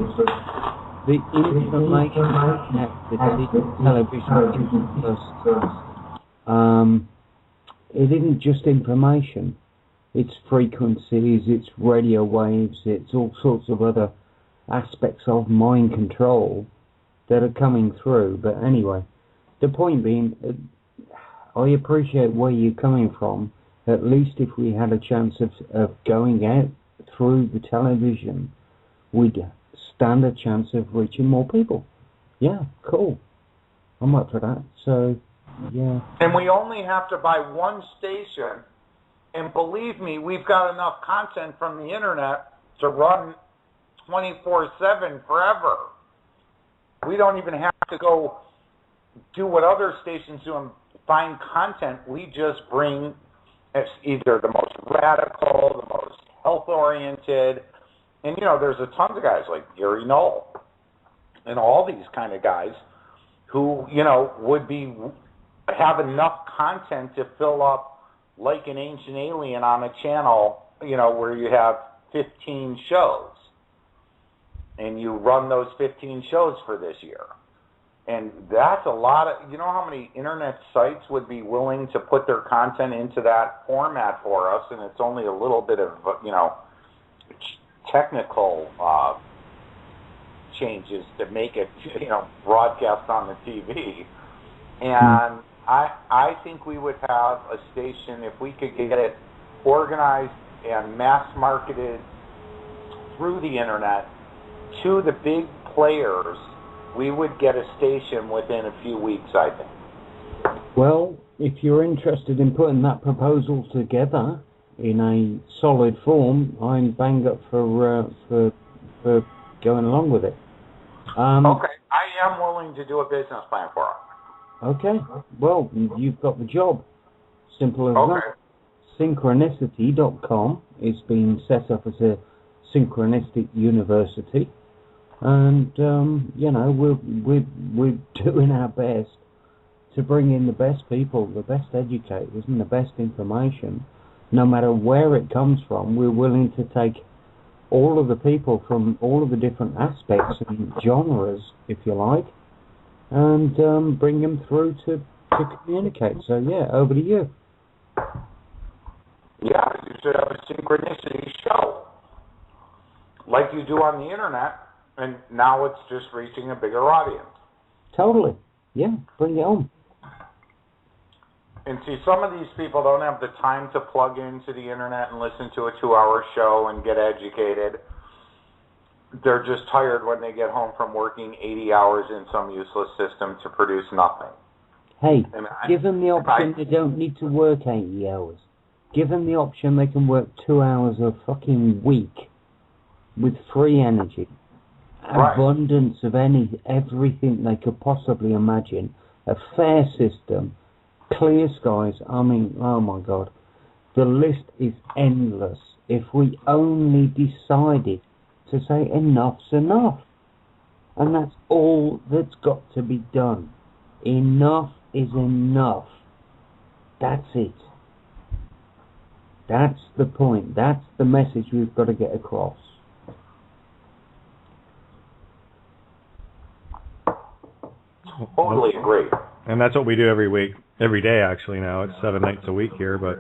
the information connected to television first. It isn't just information. It's frequencies, it's radio waves, it's all sorts of other aspects of mind control that are coming through. But anyway, the point being, I appreciate where you're coming from. At least if we had a chance of going out through the television, we'd stand a chance of reaching more people. Yeah, cool. I'm up for that. So, yeah. And we only have to buy one station, and believe me, we've got enough content from the internet to run 24/7 forever. We don't even have to go do what other stations do and find content. We just bring either the most radical, the most health-oriented, and there's a ton of guys like Gary Knoll and all these kind of guys who would have enough content to fill up like an Ancient Alien on a channel, where you have 15 shows, and you run those 15 shows for this year. And that's a lot of, how many internet sites would be willing to put their content into that format for us, and it's only a little bit of, technical changes to make it, broadcast on the TV. And I think we would have a station, if we could get it organized and mass marketed through the internet to the big players, we would get a station within a few weeks, I think. Well, if you're interested in putting that proposal together in a solid form, I'm bang up for going along with it. Okay, I am willing to do a business plan for it. Okay, well, you've got the job. Simple as that. Syncrenicity.com is being set up as a synchronistic university, and we're doing our best to bring in the best people, the best educators, and the best information. No matter where it comes from, we're willing to take all of the people from all of the different aspects and genres, if you like, and bring them through to communicate. So, yeah, over to you. Yeah, you should have a synchronicity show, like you do on the internet, and now it's just reaching a bigger audience. Totally. Yeah, bring it on. And see, some of these people don't have the time to plug into the internet and listen to a 2-hour show and get educated. They're just tired when they get home from working 80 hours in some useless system to produce nothing. Hey, give them the option they don't need to work 80 hours. Give them the option they can work 2 hours a fucking week with free energy, abundance of everything they could possibly imagine, a fair system, clear skies. I mean, oh my God, the list is endless. If we only decided to say enough's enough, and that's all that's got to be done. Enough is enough. That's it. That's the point. That's the message we've got to get across. Totally agree. And that's what we do every week, every day actually now. It's 7 nights a week here, but,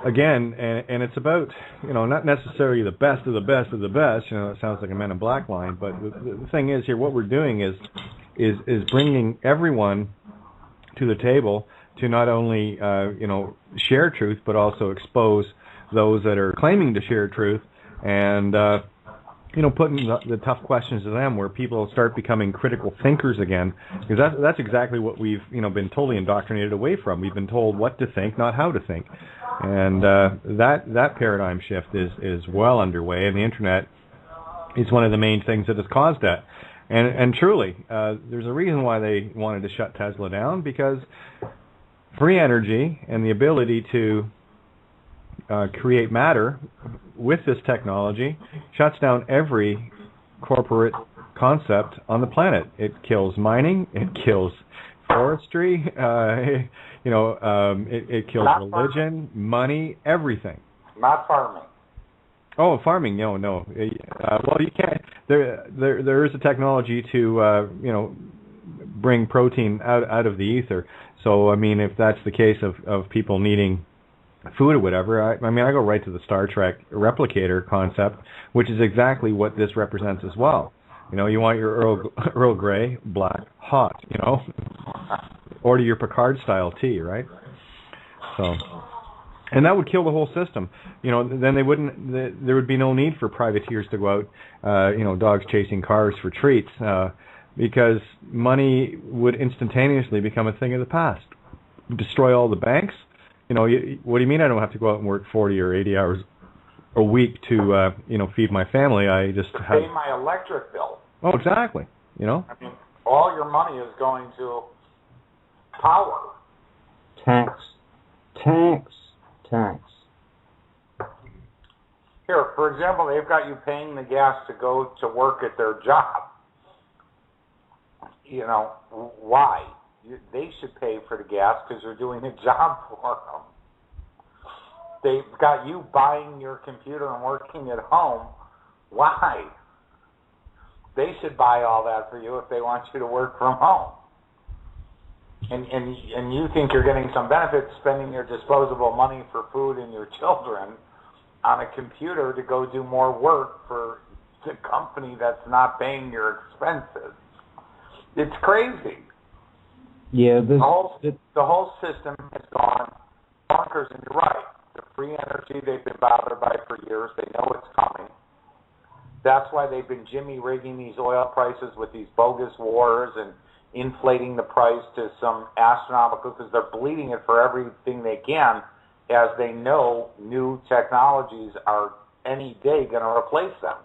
again, and it's about, not necessarily the best of the best of the best, it sounds like a Men in Black line, but the thing is here, what we're doing is bringing everyone to the table to not only, share truth, but also expose those that are claiming to share truth, and, putting the tough questions to them, where people start becoming critical thinkers again, because that's exactly what we've, been totally indoctrinated away from. We've been told what to think, not how to think, and that paradigm shift is well underway, and the internet is one of the main things that has caused that. And truly, there's a reason why they wanted to shut Tesla down, because free energy and the ability to create matter with this technology shuts down every corporate concept on the planet. It kills mining, it kills forestry, it kills religion, money, everything. Not farming. Oh, farming? No. Well, you can't. There is a technology to bring protein out of the ether. So I mean, if that's the case of people needing food or whatever, I go right to the Star Trek replicator concept, which is exactly what this represents as well. You want your Earl Grey, black, hot, order your Picard style tea, right? So, and that would kill the whole system. Then there would be no need for privateers to go out, dogs chasing cars for treats, because money would instantaneously become a thing of the past. Destroy all the banks. What do you mean I don't have to go out and work 40 or 80 hours a week to, feed my family? I just have... Pay my electric bill. Oh, exactly. I mean, all your money is going to power. Tax. Here, for example, they've got you paying the gas to go to work at their job. Why? They should pay for the gas because they're doing a job for them. They've got you buying your computer and working at home. Why? They should buy all that for you if they want you to work from home. And you think you're getting some benefits spending your disposable money for food and your children. on a computer to go do more work for the company that's not paying your expenses. It's crazy. Yeah, the whole system has gone bonkers, and you're right. The free energy they've been bothered by for years, they know it's coming. That's why they've been jimmy-rigging these oil prices with these bogus wars and inflating the price to some astronomical, because they're bleeding it for everything they can, as they know new technologies are any day going to replace them.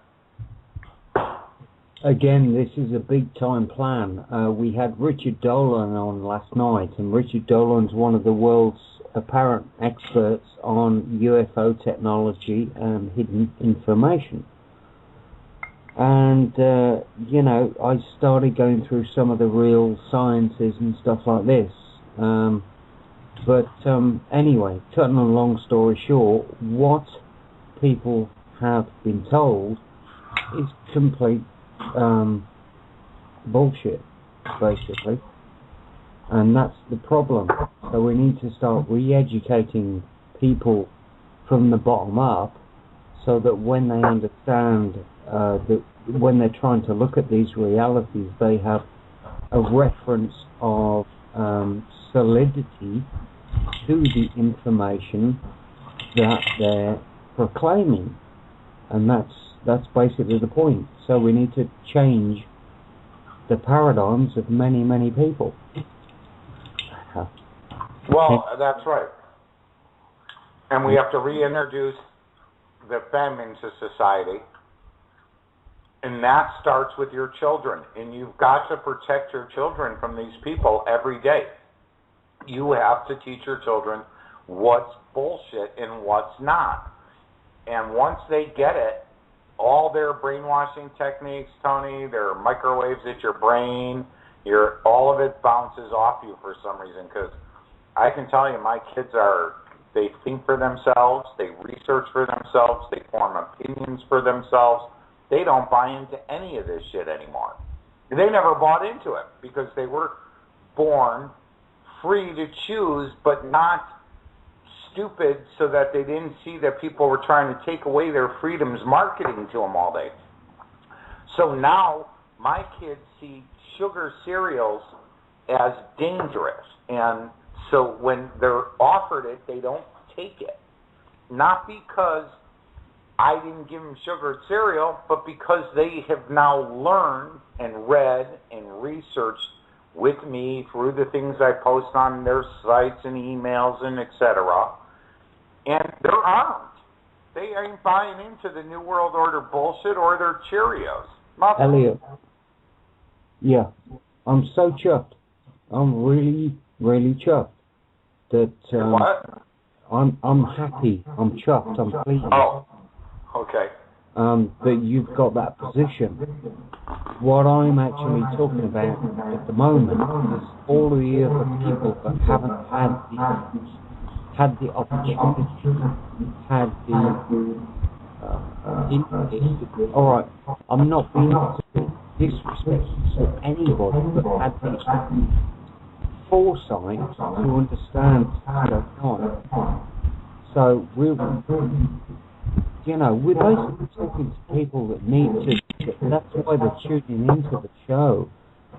Again, this is a big-time plan. We had Richard Dolan on last night, and Richard Dolan's one of the world's apparent experts on UFO technology and hidden information. And, I started going through some of the real sciences and stuff like this. Anyway, cutting a long story short, what people have been told is complete bullshit, basically. And that's the problem. So we need to start re-educating people from the bottom up, so that when they understand that when they're trying to look at these realities, they have a reference of solidity to the information that they're proclaiming. And that's basically the point. So we need to change the paradigms of many, many people. Well, that's right. And we have to reintroduce the femme into society. And that starts with your children. And you've got to protect your children from these people every day. You have to teach your children what's bullshit and what's not. And once they get it, all their brainwashing techniques, Tony, their microwaves at your brain, all of it bounces off you for some reason. Because I can tell you, my kids they think for themselves, they research for themselves, they form opinions for themselves. They don't buy into any of this shit anymore. They never bought into it because they were born free to choose, but not stupid, so that they didn't see that people were trying to take away their freedoms marketing to them all day. So now my kids see sugar cereals as dangerous, and so when they're offered it, they don't take it. Not because I didn't give them sugar cereal, but because they have now learned and read and researched with me through the things I post on their sites and emails and etc. And they're armed. They ain't buying into the New World Order bullshit or their Cheerios. Nothing. Elliot, yeah, I'm so chuffed. I'm really, really chuffed that what? I'm happy. I'm chuffed. I'm pleased. Oh, okay. That you've got that position. What I'm actually talking about at the moment is all of the other people that haven't had the opportunity, had the all right. I'm not being disrespectful to anybody, but had the foresight to understand what's going on. So we're basically talking to people that need to. That's why they're tuning into the show.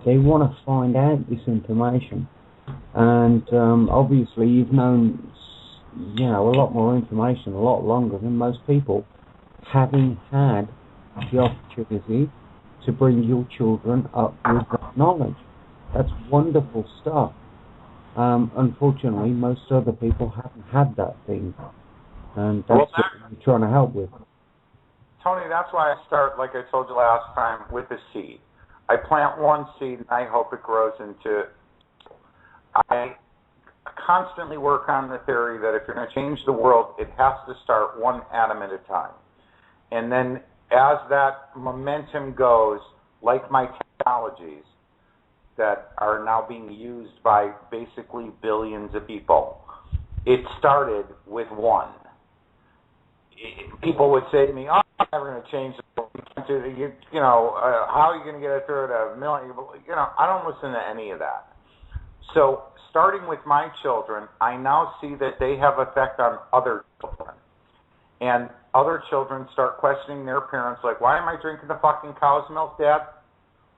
They want to find out this information, and obviously you've known, a lot more information a lot longer than most people, having had the opportunity to bring your children up with that knowledge. That's wonderful stuff. Unfortunately, most other people haven't had that thing, and that's what I'm trying to help with. Tony, that's why I start, like I told you last time, with a seed. I plant one seed, and I hope it grows into. I constantly work on the theory that if you're going to change the world, it has to start one atom at a time. And then as that momentum goes, like my technologies that are now being used by basically billions of people, it started with one. People would say to me, "Oh, I'm never going to change the world. How are you going to get it through to a million?" I don't listen to any of that. So starting with my children, I now see that they have effect on other children. And other children start questioning their parents, like, why am I drinking the fucking cow's milk, Dad?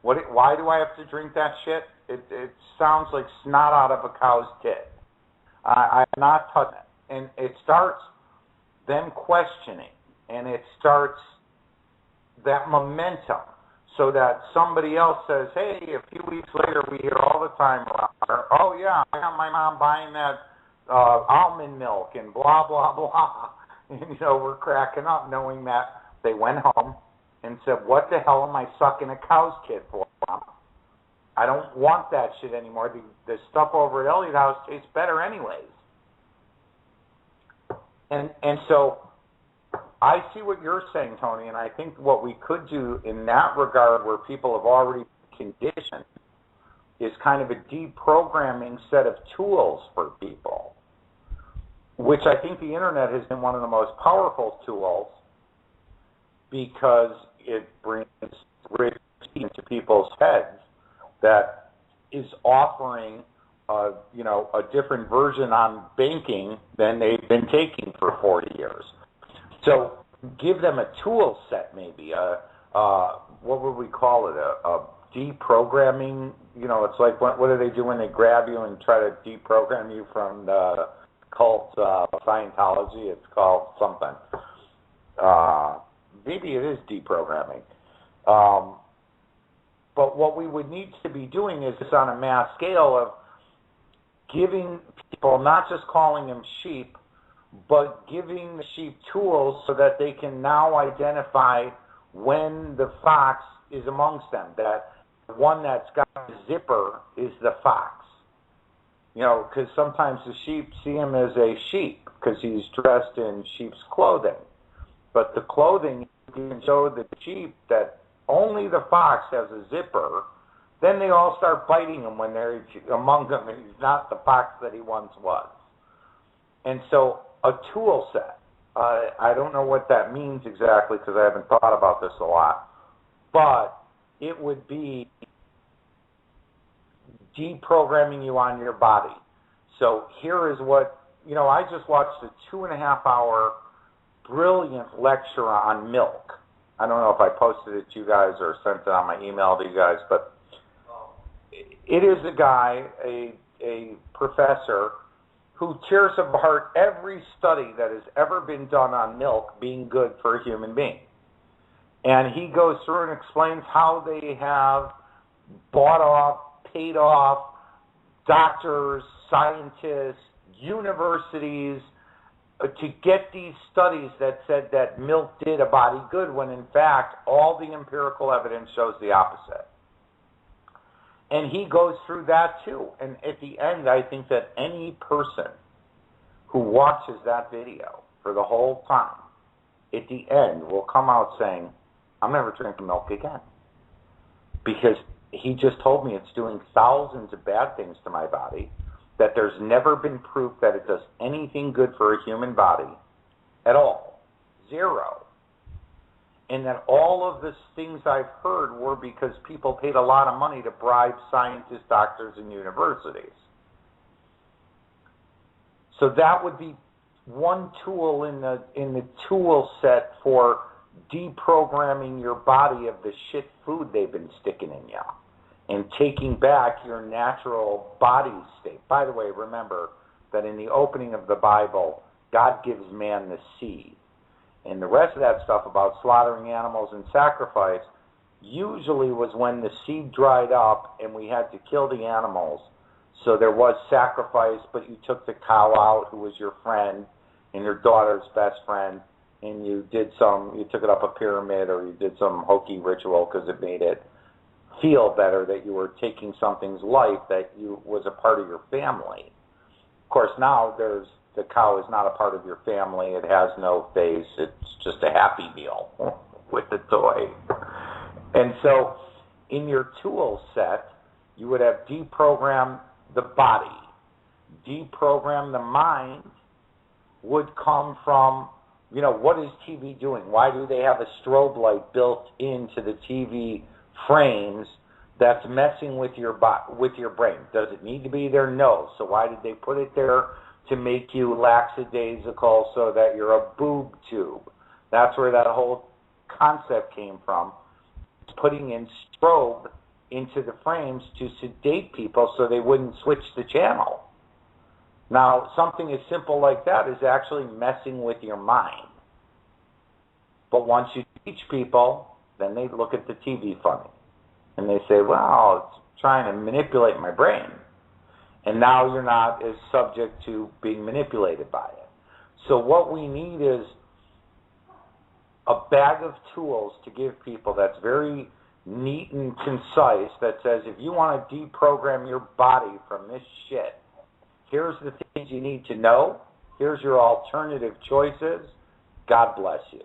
Why do I have to drink that shit? It sounds like snot out of a cow's tit. I'm not touching it. And it starts them questioning, and it starts that momentum, so that somebody else says, hey, a few weeks later we hear all the time around her, oh yeah, I got my mom buying that almond milk and blah, blah, blah. And, we're cracking up knowing that they went home and said, what the hell am I sucking a cow's tit for, Mom? I don't want that shit anymore. The stuff over at Elliott House tastes better anyways. And so I see what you're saying, Tony, and I think what we could do in that regard, where people have already been conditioned, is kind of a deprogramming set of tools for people, which I think the internet has been one of the most powerful tools, because it brings rich into people's heads that is offering a different version on banking than they've been taking for 40 years. So give them a tool set, maybe. What would we call it? A deprogramming. It's like what do they do when they grab you and try to deprogram you from the cult Scientology? It's called something. Maybe it is deprogramming. But what we would need to be doing is on a mass scale of giving people, not just calling them sheep, but giving the sheep tools so that they can now identify when the fox is amongst them, that the one that's got a zipper is the fox. Because sometimes the sheep see him as a sheep because he's dressed in sheep's clothing. But the clothing can show the sheep that only the fox has a zipper. Then they all start biting him when they're among them, and he's not the fox that he once was. And so a tool set. I don't know what that means exactly because I haven't thought about this a lot. But it would be deprogramming you on your body. So here is what, I just watched a 2.5-hour brilliant lecture on milk. I don't know if I posted it to you guys or sent it on my email to you guys, but it is a guy, a professor, who tears apart every study that has ever been done on milk being good for a human being. And he goes through and explains how they have bought off, paid off doctors, scientists, universities to get these studies that said that milk did a body good, when in fact all the empirical evidence shows the opposite. And he goes through that too. And at the end, I think that any person who watches that video for the whole time, at the end will come out saying, I'm never drinking milk again. Because he just told me it's doing thousands of bad things to my body, that there's never been proof that it does anything good for a human body at all. Zero. And that all of the things I've heard were because people paid a lot of money to bribe scientists, doctors, and universities. So that would be one tool in the tool set for deprogramming your body of the shit food they've been sticking in you and taking back your natural body state. By the way, remember that in the opening of the Bible, God gives man the seed. And the rest of that stuff about slaughtering animals and sacrifice usually was when the seed dried up and we had to kill the animals. So there was sacrifice, but you took the cow out, who was your friend and your daughter's best friend, and you took it up a pyramid, or you did some hokey ritual because it made it feel better that you were taking something's life that was a part of your family. Of course, now the cow is not a part of your family. It has no face. It's just a Happy Meal with a toy. And so in your tool set, you would have deprogram the body. Deprogram the mind would come from, what is TV doing? Why do they have a strobe light built into the TV frames that's messing with your brain? Does it need to be there? No. So why did they put it there? to make you lackadaisical so that you're a boob tube. That's where that whole concept came from, putting in strobe into the frames to sedate people so they wouldn't switch the channel. Now, something as simple like that is actually messing with your mind. But once you teach people, then they look at the TV funny. And they say, well, it's trying to manipulate my brain. And now you're not as subject to being manipulated by it. So what we need is a bag of tools to give people that's very neat and concise, that says, if you want to deprogram your body from this shit, here's the things you need to know. Here's your alternative choices. God bless you.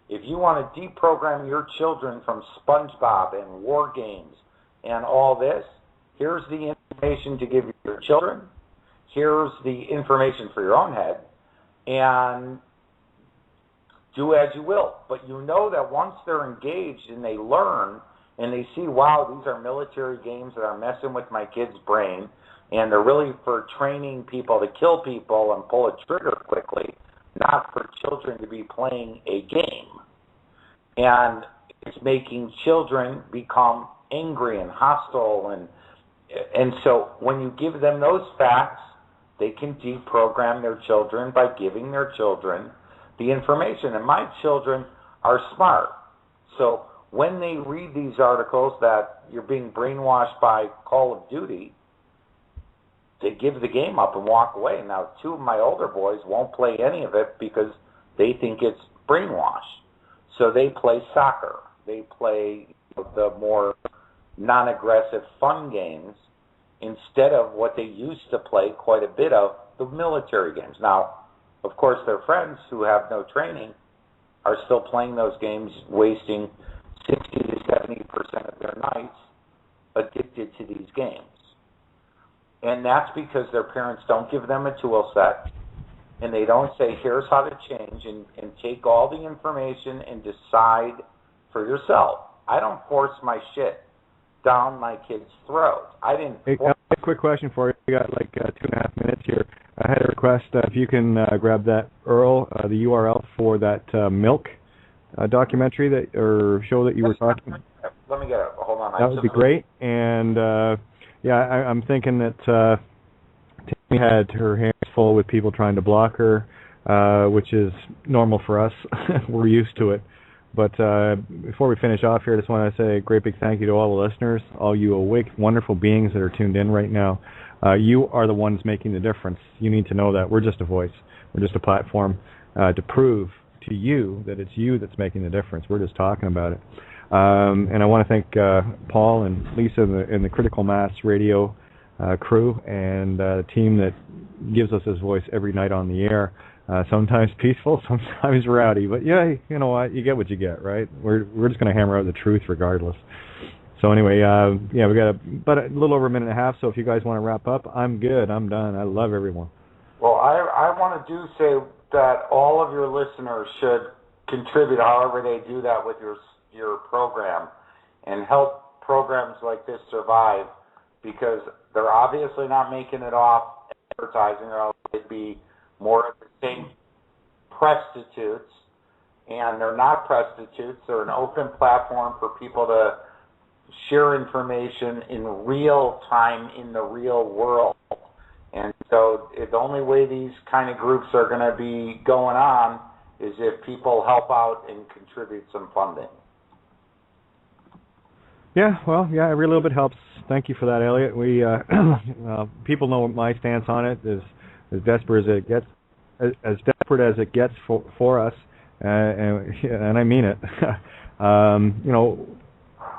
If you want to deprogram your children from SpongeBob and war games and all this, here's the information to give your children. Here's the information for your own head. And do as you will. But you know that once they're engaged and they learn and they see, wow, these are military games that are messing with my kid's brain, and they're really for training people to kill people and pull a trigger quickly, not for children to be playing a game. And it's making children become angry and hostile. And so when you give them those facts, they can deprogram their children by giving their children the information. And my children are smart. So when they read these articles that you're being brainwashed by Call of Duty, they give the game up and walk away. Now, two of my older boys won't play any of it because they think it's brainwash. So they play soccer. They play the more non-aggressive fun games instead of what they used to play quite a bit of, the military games. Now, of course, their friends who have no training are still playing those games, wasting 60 to 70% of their nights addicted to these games. And that's because their parents don't give them a tool set, and they don't say, here's how to change, and take all the information and decide for yourself. I don't force my shit down my kid's throat. I didn't. Hey, a quick question for you. We got like 2.5 minutes here. I had a request if you can grab that, Earl, the URL for that Milk documentary that or show that you were talking. Let me get it. Hold on. That would be great. And yeah, I'm thinking that Tammy had her hands full with people trying to block her, which is normal for us. We're used to it. But before we finish off here, I just want to say a great big thank you to all the listeners, all you awake, wonderful beings that are tuned in right now. You are the ones making the difference. You need to know that. We're just a voice. We're just a platform to prove to you that it's you that's making the difference. We're just talking about it. And I want to thank Paul and Lisa and the Critical Mass Radio crew and the team that gives us this voice every night on the air. Sometimes peaceful, sometimes rowdy, but yeah, you know what? You get what you get, right? We're just going to hammer out the truth regardless. So anyway, yeah, we got about a little over a minute and a half. So if you guys want to wrap up, I'm good. I'm done. I love everyone. Well, I want to say that all of your listeners should contribute, however they do that, with your program, and help programs like this survive, because they're obviously not making it off advertising, or else they'd be more of the same prostitutes, and they're not prostitutes. They're an open platform for people to share information in real time in the real world. And so the only way these kind of groups are going to be going on is if people help out and contribute some funding. Yeah, well, yeah, every little bit helps. Thank you for that, Elliot. We people know my stance on it is as desperate as it gets, as desperate as it gets for us, and I mean it. You know,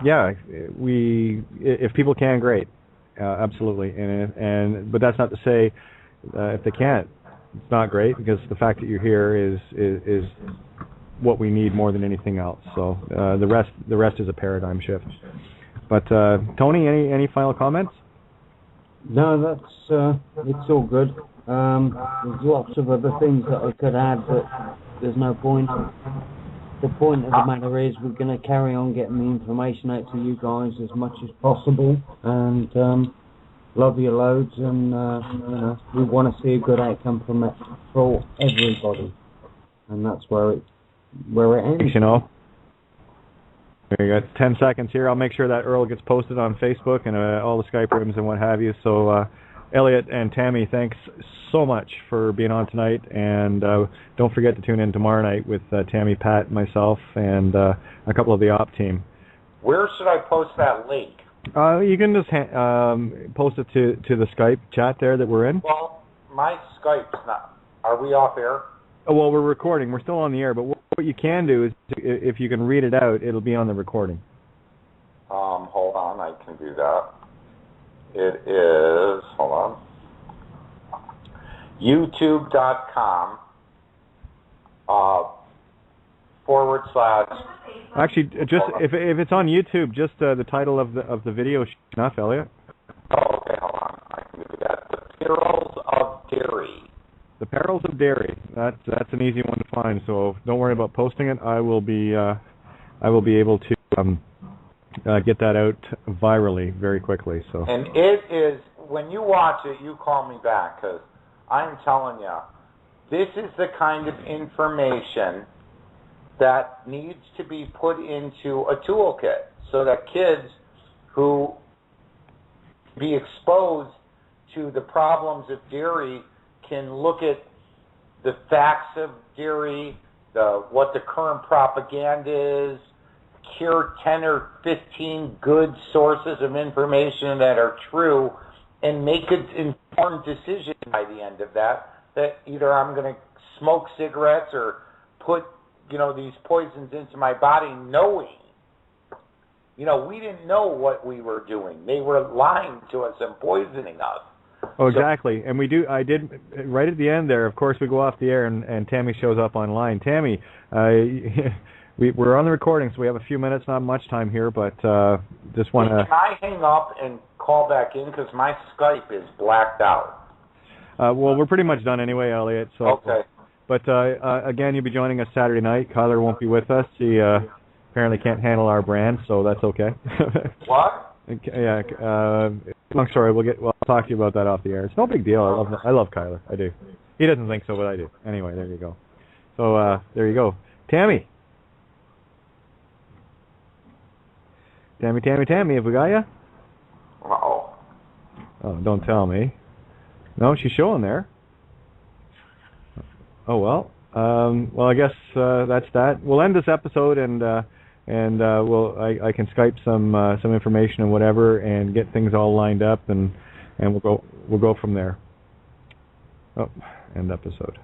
yeah, if people can, great, absolutely, but that's not to say if they can't, it's not great, because the fact that you're here is what we need more than anything else. So the rest is a paradigm shift. But Tony, any final comments? No, that's it's all good. There's lots of other things that I could add, but there's no point. The point of the matter is we're going to carry on getting the information out to you guys as much as possible, and love you loads, and we want to see a good outcome from it for everybody, and that's where it ends. You know. We got 10 seconds here. I'll make sure that Earl gets posted on Facebook and all the Skype rooms and what have you. So, Elliot and Tammy, thanks so much for being on tonight. And don't forget to tune in tomorrow night with Tammy, Pat, myself, and a couple of the op team. Where should I post that link? You can just post it to the Skype chat there that we're in. Well, my Skype's not. Are we off air? Oh, well, we're recording. We're still on the air, but what you can do is, if you can read it out, it'll be on the recording. Hold on, I can do that. It is, hold on, youtube.com / Actually, just if it's on YouTube, just the title of the video is enough, Elliot. Oh, okay, hold on, I can do that. The Perils of Dairy. The Perils of Dairy. That's an easy one to find. So don't worry about posting it. I will be able to get that out virally very quickly. So. And it is, when you watch it, you call me back, because I'm telling you, this is the kind of information that needs to be put into a toolkit so that kids who be exposed to the problems of dairy can look at the facts of dairy, what the current propaganda is, hear 10 or 15 good sources of information that are true, and make an informed decision by the end of that either I'm going to smoke cigarettes or put, these poisons into my body, knowing, we didn't know what we were doing. They were lying to us and poisoning us. Oh, exactly. And I did, right at the end there, of course, we go off the air and Tammy shows up online. Tammy, we're on the recording, so we have a few minutes, not much time here, but just want to... Can I hang up and call back in, because my Skype is blacked out? Well, we're pretty much done anyway, Elliot. So, okay. But again, you'll be joining us Saturday night. Kyler won't be with us. He apparently can't handle our brand, so that's okay. What? Yeah. Long story. I'll talk to you about that off the air. It's no big deal. I love Kyler. I do. He doesn't think so, but I do. Anyway, there you go. So there you go. Tammy. Tammy, have we got you? Uh-oh. Oh, don't tell me. No, she's showing there. Oh, well. Well, I guess that's that. We'll end this episode, and I can Skype some information and whatever, and get things all lined up, and we'll go from there. Oh, end episode.